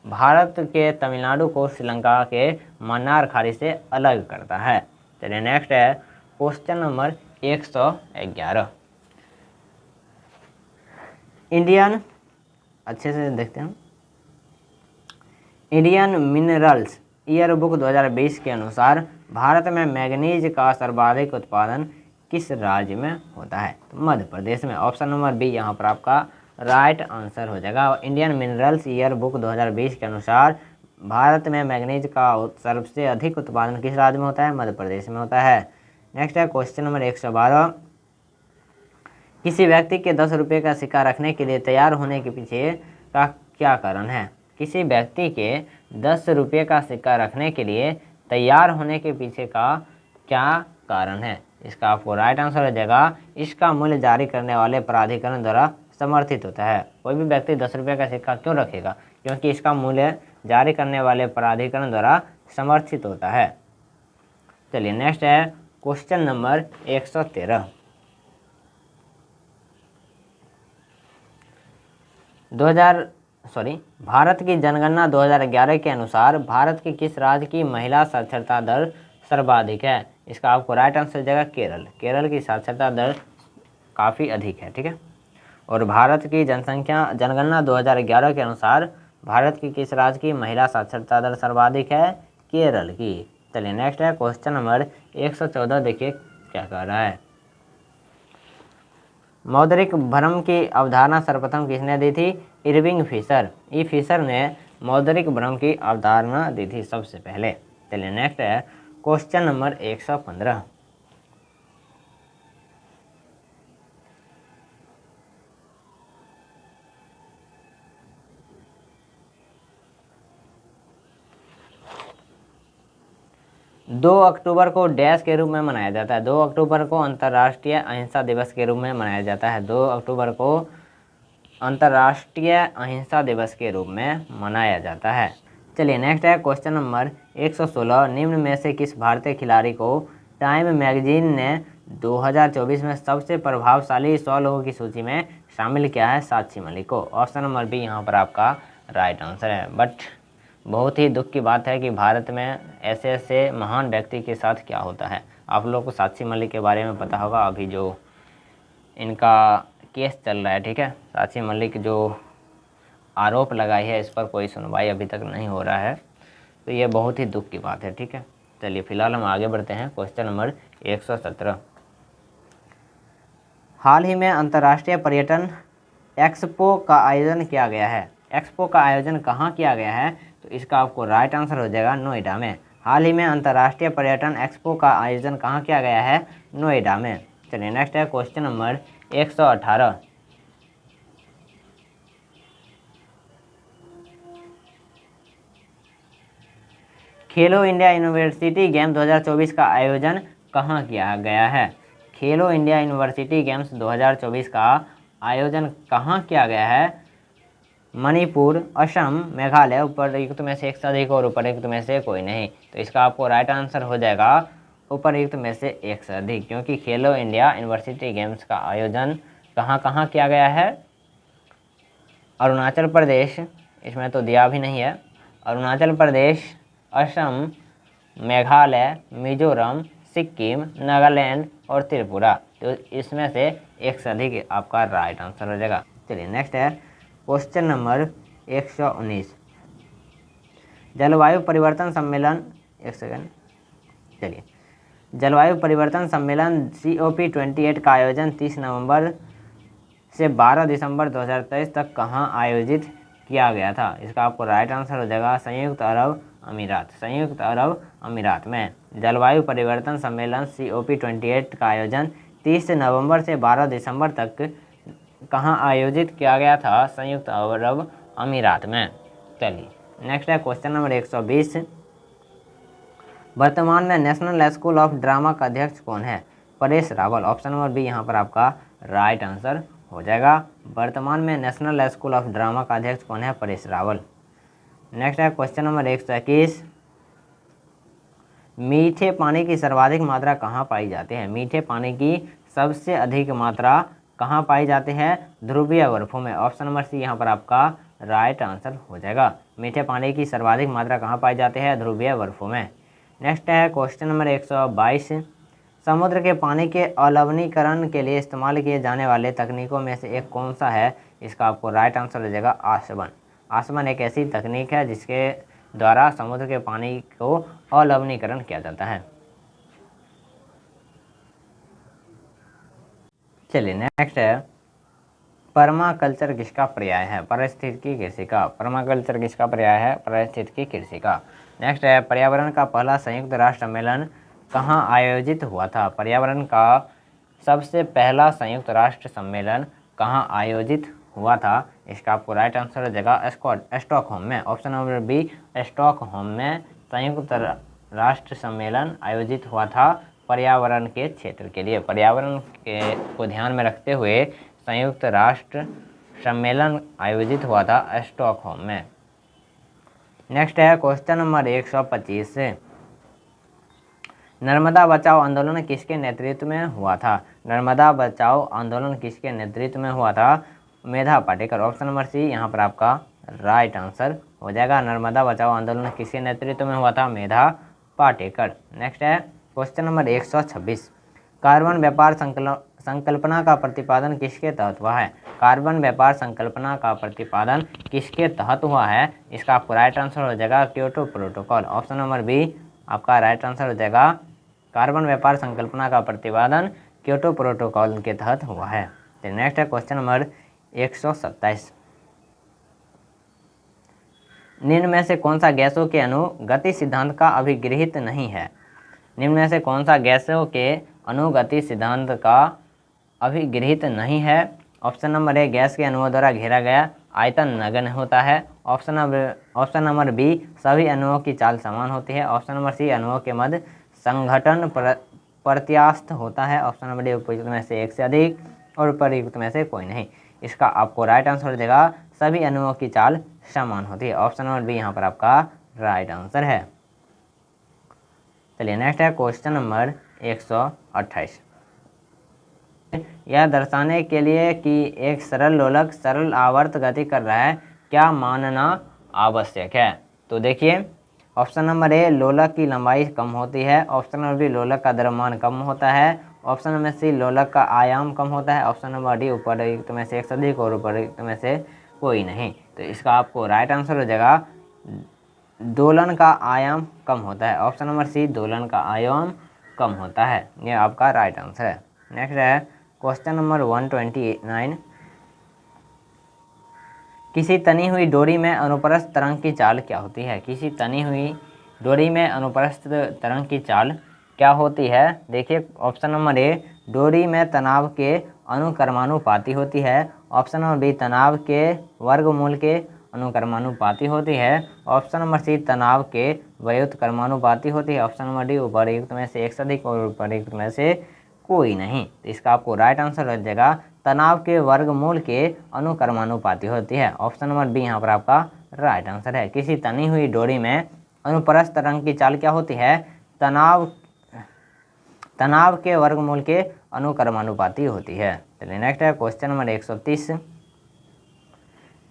[SPEAKER 1] भारत के तमिलनाडु को श्रीलंका के मन्नार खाड़ी से अलग करता है। चलिए नेक्स्ट है क्वेश्चन नंबर 111। इंडियन, अच्छे से देखते हैं, इंडियन मिनरल्स ईयरबुक 2020 के अनुसार भारत में मैग्नीज का सर्वाधिक उत्पादन किस राज्य में होता है। तो मध्य प्रदेश में। ऑप्शन नंबर बी यहाँ पर आपका राइट आंसर हो जाएगा। इंडियन मिनरल्स ईयरबुक 2020 के अनुसार भारत में मैग्नीज का सबसे अधिक उत्पादन किस राज्य में होता है। मध्य प्रदेश में होता है। नेक्स्ट है क्वेश्चन नंबर 112। किसी व्यक्ति के 10 रुपये का सिक्का रखने के लिए तैयार होने के पीछे का क्या कारण है। किसी व्यक्ति के 10 रुपये का सिक्का रखने के लिए तैयार होने के पीछे का क्या कारण है। इसका आपको राइट आंसर हो जाएगा इसका मूल्य जारी करने वाले प्राधिकरण द्वारा समर्थित होता है। कोई भी व्यक्ति 10 रुपये का सिक्का क्यों रखेगा, क्योंकि इसका मूल्य जारी करने वाले प्राधिकरण द्वारा समर्थित होता है। चलिए नेक्स्ट है क्वेश्चन नंबर 113। भारत की जनगणना 2011 के अनुसार भारत के किस राज्य की महिला साक्षरता दर सर्वाधिक है। इसका आपको राइट आंसर हो जाएगा केरल। केरल की साक्षरता दर काफ़ी अधिक है, ठीक है। और भारत की जनगणना 2011 के अनुसार भारत की किस राज्य की महिला साक्षरता दर सर्वाधिक है, केरल की। चलिए नेक्स्ट है क्वेश्चन नंबर 114। देखिए क्या कह रहा है। मौद्रिक भ्रम की अवधारणा सर्वप्रथम किसने दी थी। Irving Fisher. ई फिशर ने मौद्रिक भ्रम की अवधारणा दी थी सबसे पहले। चलिए नेक्स्ट है क्वेश्चन नंबर 115। दो अक्टूबर को डैश के रूप में मनाया जाता है। 2 अक्टूबर को अंतर्राष्ट्रीय अहिंसा दिवस के रूप में मनाया जाता है। 2 अक्टूबर को अंतर्राष्ट्रीय अहिंसा दिवस के रूप में मनाया जाता है। चलिए नेक्स्ट है क्वेश्चन नंबर 116। निम्न में से किस भारतीय खिलाड़ी को टाइम मैगजीन ने 2024 में सबसे प्रभावशाली 100 लोगों की सूची में शामिल किया है। साक्षी मलिक को। ऑप्शन नंबर बी यहाँ पर आपका राइट आंसर है। बट बहुत ही दुख की बात है कि भारत में ऐसे ऐसे महान व्यक्ति के साथ क्या होता है। आप लोगों को साक्षी मलिक के बारे में पता होगा, अभी जो इनका केस चल रहा है, ठीक है। साक्षी मलिक जो आरोप लगाई है इस पर कोई सुनवाई अभी तक नहीं हो रहा है, तो ये बहुत ही दुख की बात है, ठीक है। चलिए फिलहाल हम आगे बढ़ते हैं क्वेश्चन नंबर 117। हाल ही में अंतर्राष्ट्रीय पर्यटन एक्सपो का आयोजन किया गया है। एक्सपो का आयोजन कहाँ किया गया है। तो इसका आपको राइट आंसर हो जाएगा नोएडा में। हाल ही में अंतर्राष्ट्रीय पर्यटन एक्सपो का आयोजन कहाँ किया गया है, नोएडा में। चलिए नेक्स्ट है क्वेश्चन नंबर 118। खेलो इंडिया यूनिवर्सिटी गेम 2024 का आयोजन कहाँ किया गया है। खेलो इंडिया यूनिवर्सिटी गेम्स 2024 का आयोजन कहाँ किया गया है। मणिपुर, असम, मेघालय, उपरयुक्त में से एक से अधिक और उपरयुक्त में से कोई नहीं। तो इसका आपको राइट आंसर हो जाएगा उपरयुक्त में से एक से अधिक, क्योंकि खेलो इंडिया यूनिवर्सिटी गेम्स का आयोजन कहाँ कहाँ किया गया है। अरुणाचल प्रदेश, इसमें तो दिया भी नहीं है। अरुणाचल प्रदेश, असम, मेघालय, मिजोरम, सिक्किम, नागालैंड और त्रिपुरा। तो इसमें से एक से अधिक आपका राइट आंसर हो जाएगा। चलिए नेक्स्ट है क्वेश्चन नंबर 119। जलवायु परिवर्तन सम्मेलन, एक सेकंड, चलिए। जलवायु परिवर्तन सम्मेलन COP28 का आयोजन 30 नवंबर से 12 दिसंबर 2023 तक कहाँ आयोजित किया गया था। इसका आपको राइट आंसर हो जाएगा संयुक्त अरब अमीरात। संयुक्त अरब अमीरात में जलवायु परिवर्तन सम्मेलन COP28 का आयोजन 30 नवंबर से 12 दिसंबर तक कहाँ आयोजित किया गया था? संयुक्त अरब अमीरात में। चलिए नेक्स्ट है क्वेश्चन नंबर 120। वर्तमान में नेशनल स्कूल ऑफ ड्रामा का अध्यक्ष कौन है? Paresh Rawal. Option number B यहाँ पर आपका राइट आंसर हो जाएगा। वर्तमान में नेशनल स्कूल ऑफ ड्रामा का अध्यक्ष कौन है? परेश रावल। नेक्स्ट है क्वेश्चन नंबर 121। मीठे पानी की सर्वाधिक मात्रा कहाँ पाई जाती है? मीठे पानी की सबसे अधिक मात्रा कहाँ पाई जाती है? ध्रुवीय बर्फों में। ऑप्शन नंबर सी यहाँ पर आपका राइट आंसर हो जाएगा। मीठे पानी की सर्वाधिक मात्रा कहाँ पाई जाती है? ध्रुवीय बर्फों में। नेक्स्ट है क्वेश्चन नंबर 122। समुद्र के पानी के अलवणीकरण के लिए इस्तेमाल किए जाने वाले तकनीकों में से एक कौन सा है? इसका आपको राइट आंसर हो जाएगा आसवन। आसवन एक ऐसी तकनीक है जिसके द्वारा समुद्र के पानी को अलवणीकरण किया जाता है। चलिए नेक्स्ट है पर्माकल्चर किसका पर्याय है? पारिस्थितिकी कृषि का। पर्माकल्चर किसका पर्याय है? पारिस्थितिकी कृषि का। नेक्स्ट है पर्यावरण का पहला संयुक्त राष्ट्र सम्मेलन कहाँ आयोजित हुआ था? पर्यावरण का सबसे पहला संयुक्त राष्ट्र सम्मेलन कहाँ आयोजित हुआ था? इसका आपको राइट आंसर हो जाएगा स्टॉकहोम में। ऑप्शन नंबर बी स्टॉकहोम में संयुक्त राष्ट्र सम्मेलन आयोजित हुआ था पर्यावरण के क्षेत्र के लिए। पर्यावरण के को ध्यान में रखते हुए संयुक्त राष्ट्र सम्मेलन आयोजित हुआ था स्टॉकहोम में। नेक्स्ट है क्वेश्चन नंबर 125। नर्मदा बचाओ आंदोलन किसके नेतृत्व में हुआ था? नर्मदा बचाओ आंदोलन किसके नेतृत्व में हुआ था? मेधा पाटेकर। ऑप्शन नंबर सी यहाँ पर आपका राइट आंसर हो जाएगा। नर्मदा बचाओ आंदोलन किसके नेतृत्व में हुआ था? मेधा पाटेकर। नेक्स्ट है क्वेश्चन नंबर 126। कार्बन व्यापार संकल्पना का प्रतिपादन किसके तहत हुआ है? कार्बन व्यापार संकल्पना का प्रतिपादन किसके तहत हुआ है? इसका आपको राइट आंसर हो जाएगा Kyoto Protocol. Option number B आपका राइट आंसर हो जाएगा। कार्बन व्यापार संकल्पना का प्रतिपादन क्योटो प्रोटोकॉल के तहत हुआ है। तो नेक्स्ट है क्वेश्चन नंबर 127। निम्न में से कौन सा गैसों के अणु गति सिद्धांत का अभिगृहित नहीं है? निम्न में से कौन सा गैसों के अणु गति सिद्धांत का अभिगृहित नहीं है? ऑप्शन नंबर ए गैस के अणुओं द्वारा घेरा गया आयतन नगण्य होता है। ऑप्शन नंबर बी सभी अणुओं की चाल समान होती है। ऑप्शन नंबर सी अणुओं के मध्य संघटन प्रत्यास्थ होता है। ऑप्शन नंबर डी उपयुक्त में से एक से अधिक और उपयुक्त में से कोई नहीं। इसका आपको राइट आंसर हो जाएगा सभी अणुओं की चाल समान होती है। ऑप्शन नंबर बी यहाँ पर आपका राइट आंसर है। चलिए नेक्स्ट है क्वेश्चन नंबर 128। यह दर्शाने के लिए कि एक सरल लोलक सरल आवर्त गति कर रहा है क्या मानना आवश्यक है? तो देखिए ऑप्शन नंबर ए लोलक की लंबाई कम होती है। ऑप्शन नंबर बी लोलक का द्रव्यमान कम होता है। ऑप्शन नंबर सी लोलक का आयाम कम होता है। ऑप्शन नंबर डी उपयुक्त में से एक से अधिक और उपयुक्त में से कोई नहीं। तो इसका आपको राइट आंसर हो जाएगा दोलन का आयाम कम होता है। ऑप्शन नंबर सी दोलन का आयाम कम होता है। ये आपका राइट आंसर है। नेक्स्ट है क्वेश्चन नंबर 129। किसी तनी हुई डोरी में अनुप्रस्थ तरंग की चाल क्या होती है? किसी तनी हुई डोरी में अनुप्रस्थ तरंग की चाल क्या होती है? देखिए ऑप्शन नंबर ए डोरी में तनाव के अनुक्रमानुपाती होती है। ऑप्शन नंबर बी तनाव के वर्गमूल के अनुक्रमानुपाती होती है। ऑप्शन नंबर सी तनाव के व्युत्क्रमानुपाती होती है। ऑप्शन नंबर डी उपयुक्त में से एक से अधिक और उपयुक्त में से कोई नहीं। तो इसका आपको राइट आंसर हो जाएगा तनाव के वर्गमूल के अनुक्रमानुपाती होती है। ऑप्शन नंबर बी यहाँ पर आपका राइट आंसर है। किसी तनी हुई डोरी में अनुप्रस्थ तरंग की चाल क्या होती है? तनाव के वर्गमूल के अनुक्रमानुपाती होती है। चलिए नेक्स्ट है क्वेश्चन नंबर 130।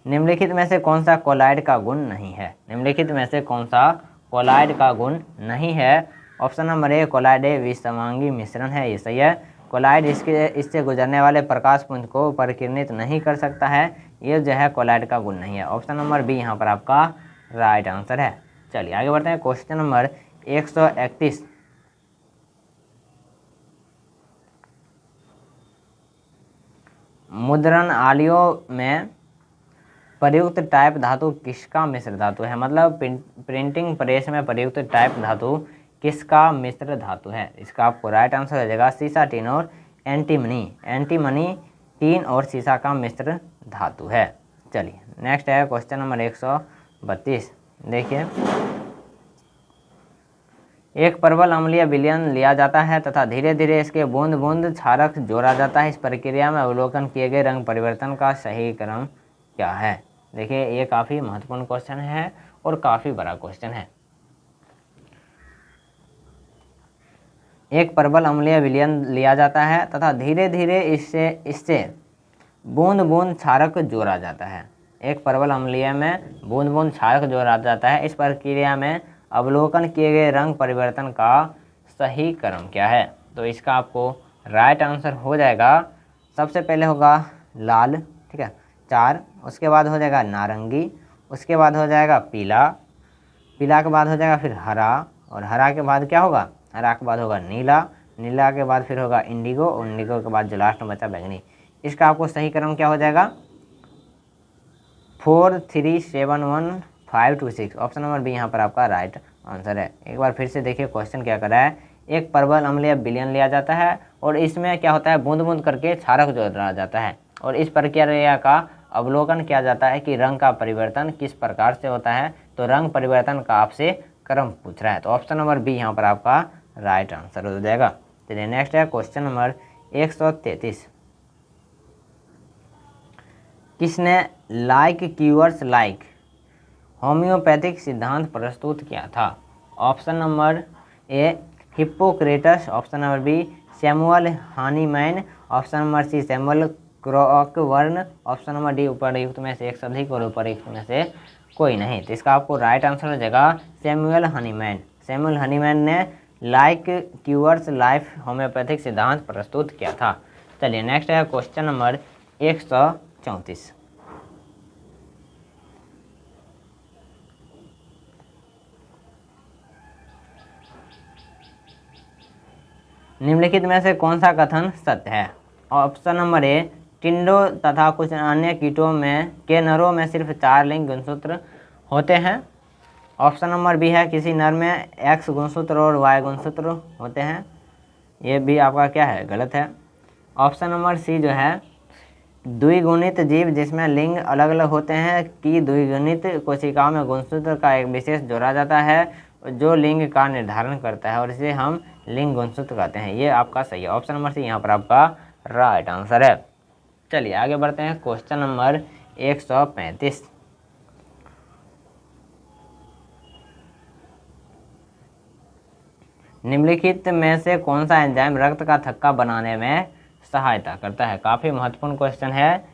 [SPEAKER 1] निम्नलिखित में से कौन सा कोलाइड का गुण नहीं है? निम्नलिखित में से कौन सा कोलाइड का गुण नहीं है? ऑप्शन नंबर ए कोलाइड विषमांगी मिश्रण है, ये सही है। कोलाइड इससे गुजरने वाले प्रकाश पुंज को परिकिरणित नहीं कर सकता है, ये जो है कोलाइड का गुण नहीं है। ऑप्शन नंबर बी यहाँ पर आपका राइट आंसर है। चलिए आगे बढ़ते हैं क्वेश्चन नंबर 131। मुद्रण आलियों में प्रयुक्त टाइप धातु किसका मिश्र धातु है? मतलब प्रिंटिंग प्रेस में प्रयुक्त टाइप धातु किसका मिश्र धातु है? इसका आपको राइट आंसर हो जाएगा सीसा टिन और एंटीमनी, एंटीमनी टीन और सीसा का मिश्र धातु है। चलिए नेक्स्ट है क्वेश्चन नंबर 132। देखिए, एक परवल अम्लीय विलयन लिया जाता है तथा धीरे धीरे इसके बूंद बूंद क्षारक जोड़ा जाता है। इस प्रक्रिया में अवलोकन किए गए रंग परिवर्तन का सही क्रम क्या है? देखिए ये काफ़ी महत्वपूर्ण क्वेश्चन है और काफ़ी बड़ा क्वेश्चन है। एक परवल अम्लीय विलयन लिया जाता है तथा धीरे धीरे इससे बूंद बूंद क्षारक जोड़ा जाता है। एक परवल अम्लीय में बूंद बूंद क्षारक जोड़ा जाता है। इस प्रक्रिया में अवलोकन किए गए रंग परिवर्तन का सही क्रम क्या है? तो इसका आपको राइट आंसर हो जाएगा, सबसे पहले होगा लाल, ठीक है 4, उसके बाद हो जाएगा नारंगी, उसके बाद हो जाएगा पीला, पीला के बाद हो जाएगा फिर हरा, और हरा के बाद क्या होगा? हरा के बाद होगा नीला, नीला के बाद फिर होगा इंडिगो, और इंडिगो के बाद जो लास्ट में बचा बैंगनी। इसका आपको सही क्रम क्या हो जाएगा? 4 3 7 1 5 2 6। ऑप्शन नंबर बी यहाँ पर आपका राइट आंसर है। एक बार फिर से देखिए क्वेश्चन क्या कर रहा है। एक परवल अम्लीय विलयन लिया जाता है और इसमें क्या होता है? बूंद बूंद करके क्षारक जोड़ा जाता है, और इस प्रक्रिया का अवलोकन किया जाता है कि रंग का परिवर्तन किस प्रकार से होता है। तो रंग परिवर्तन का आपसे क्रम पूछ रहा है, तो ऑप्शन नंबर बी यहाँ पर आपका राइट आंसर हो जाएगा। चलिए नेक्स्ट है क्वेश्चन नंबर 133। किसने लाइक क्यूअर्स लाइक होम्योपैथिक सिद्धांत प्रस्तुत किया था? Option number A Hippocrates, option number B Samuel Hahnemann, option number C Samuel Cockburn, option number D उपरयुक्त में से एक से अधिक और उपरयुक्त में से कोई नहीं। तो इसका आपको राइट आंसर हो जाएगा सैमुअल हनीमैन। सैमुअल हनीमैन ने लाइक क्यूअर्स लाइफ होम्योपैथिक सिद्धांत प्रस्तुत किया था। चलिए नेक्स्ट है क्वेश्चन नंबर 134। निम्नलिखित में से कौन सा कथन सत्य है? ऑप्शन नंबर ए टिंडो तथा कुछ अन्य कीटों में के नरों में सिर्फ 4 लिंग गुणसूत्र होते हैं। ऑप्शन नंबर बी है किसी नर में X गुणसूत्र और Y गुणसूत्र होते हैं। ये भी आपका क्या है? गलत है। ऑप्शन नंबर सी जो है द्विगुणित जीव जिसमें लिंग अलग अलग होते हैं कि द्विगुणित कोशिकाओं में गुणसूत्र का एक विशेष जोड़ा जाता है जो लिंग का निर्धारण करता है और इसे हम लिंग गुणसूत्र कहते हैं। ये आपका सही है। ऑप्शन नंबर सी यहाँ पर आपका राइट आंसर है। चलिए आगे बढ़ते हैं क्वेश्चन नंबर 135। निम्नलिखित में से कौन सा एंजाइम रक्त का थक्का बनाने में सहायता करता है? काफ़ी महत्वपूर्ण क्वेश्चन है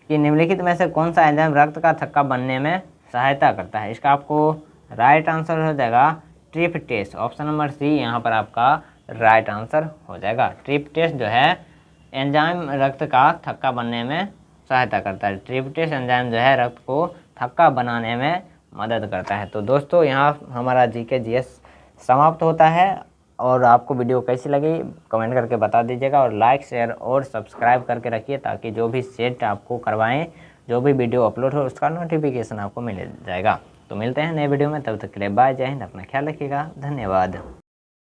[SPEAKER 1] कि निम्नलिखित में से कौन सा एंजाइम रक्त का थक्का बनने में सहायता करता है। इसका आपको राइट आंसर हो जाएगा ट्रिप्टेस। ऑप्शन नंबर सी यहाँ पर आपका राइट आंसर हो जाएगा। ट्रिप्टेस जो है एंजाइम रक्त का थक्का बनने में सहायता करता है। ट्रिप्टेस एंजाइम जो है रक्त को थक्का बनाने में मदद करता है। तो दोस्तों यहाँ हमारा जीके जीएस समाप्त होता है, और आपको वीडियो कैसी लगी कमेंट करके बता दीजिएगा, और लाइक शेयर और सब्सक्राइब करके रखिए ताकि जो भी सेट आपको करवाएं, जो भी वीडियो अपलोड हो उसका नोटिफिकेशन आपको मिल जाएगा। तो मिलते हैं नए वीडियो में, तब तक के लिए बाय, जय हिंद, अपना ख्याल रखिएगा, धन्यवाद।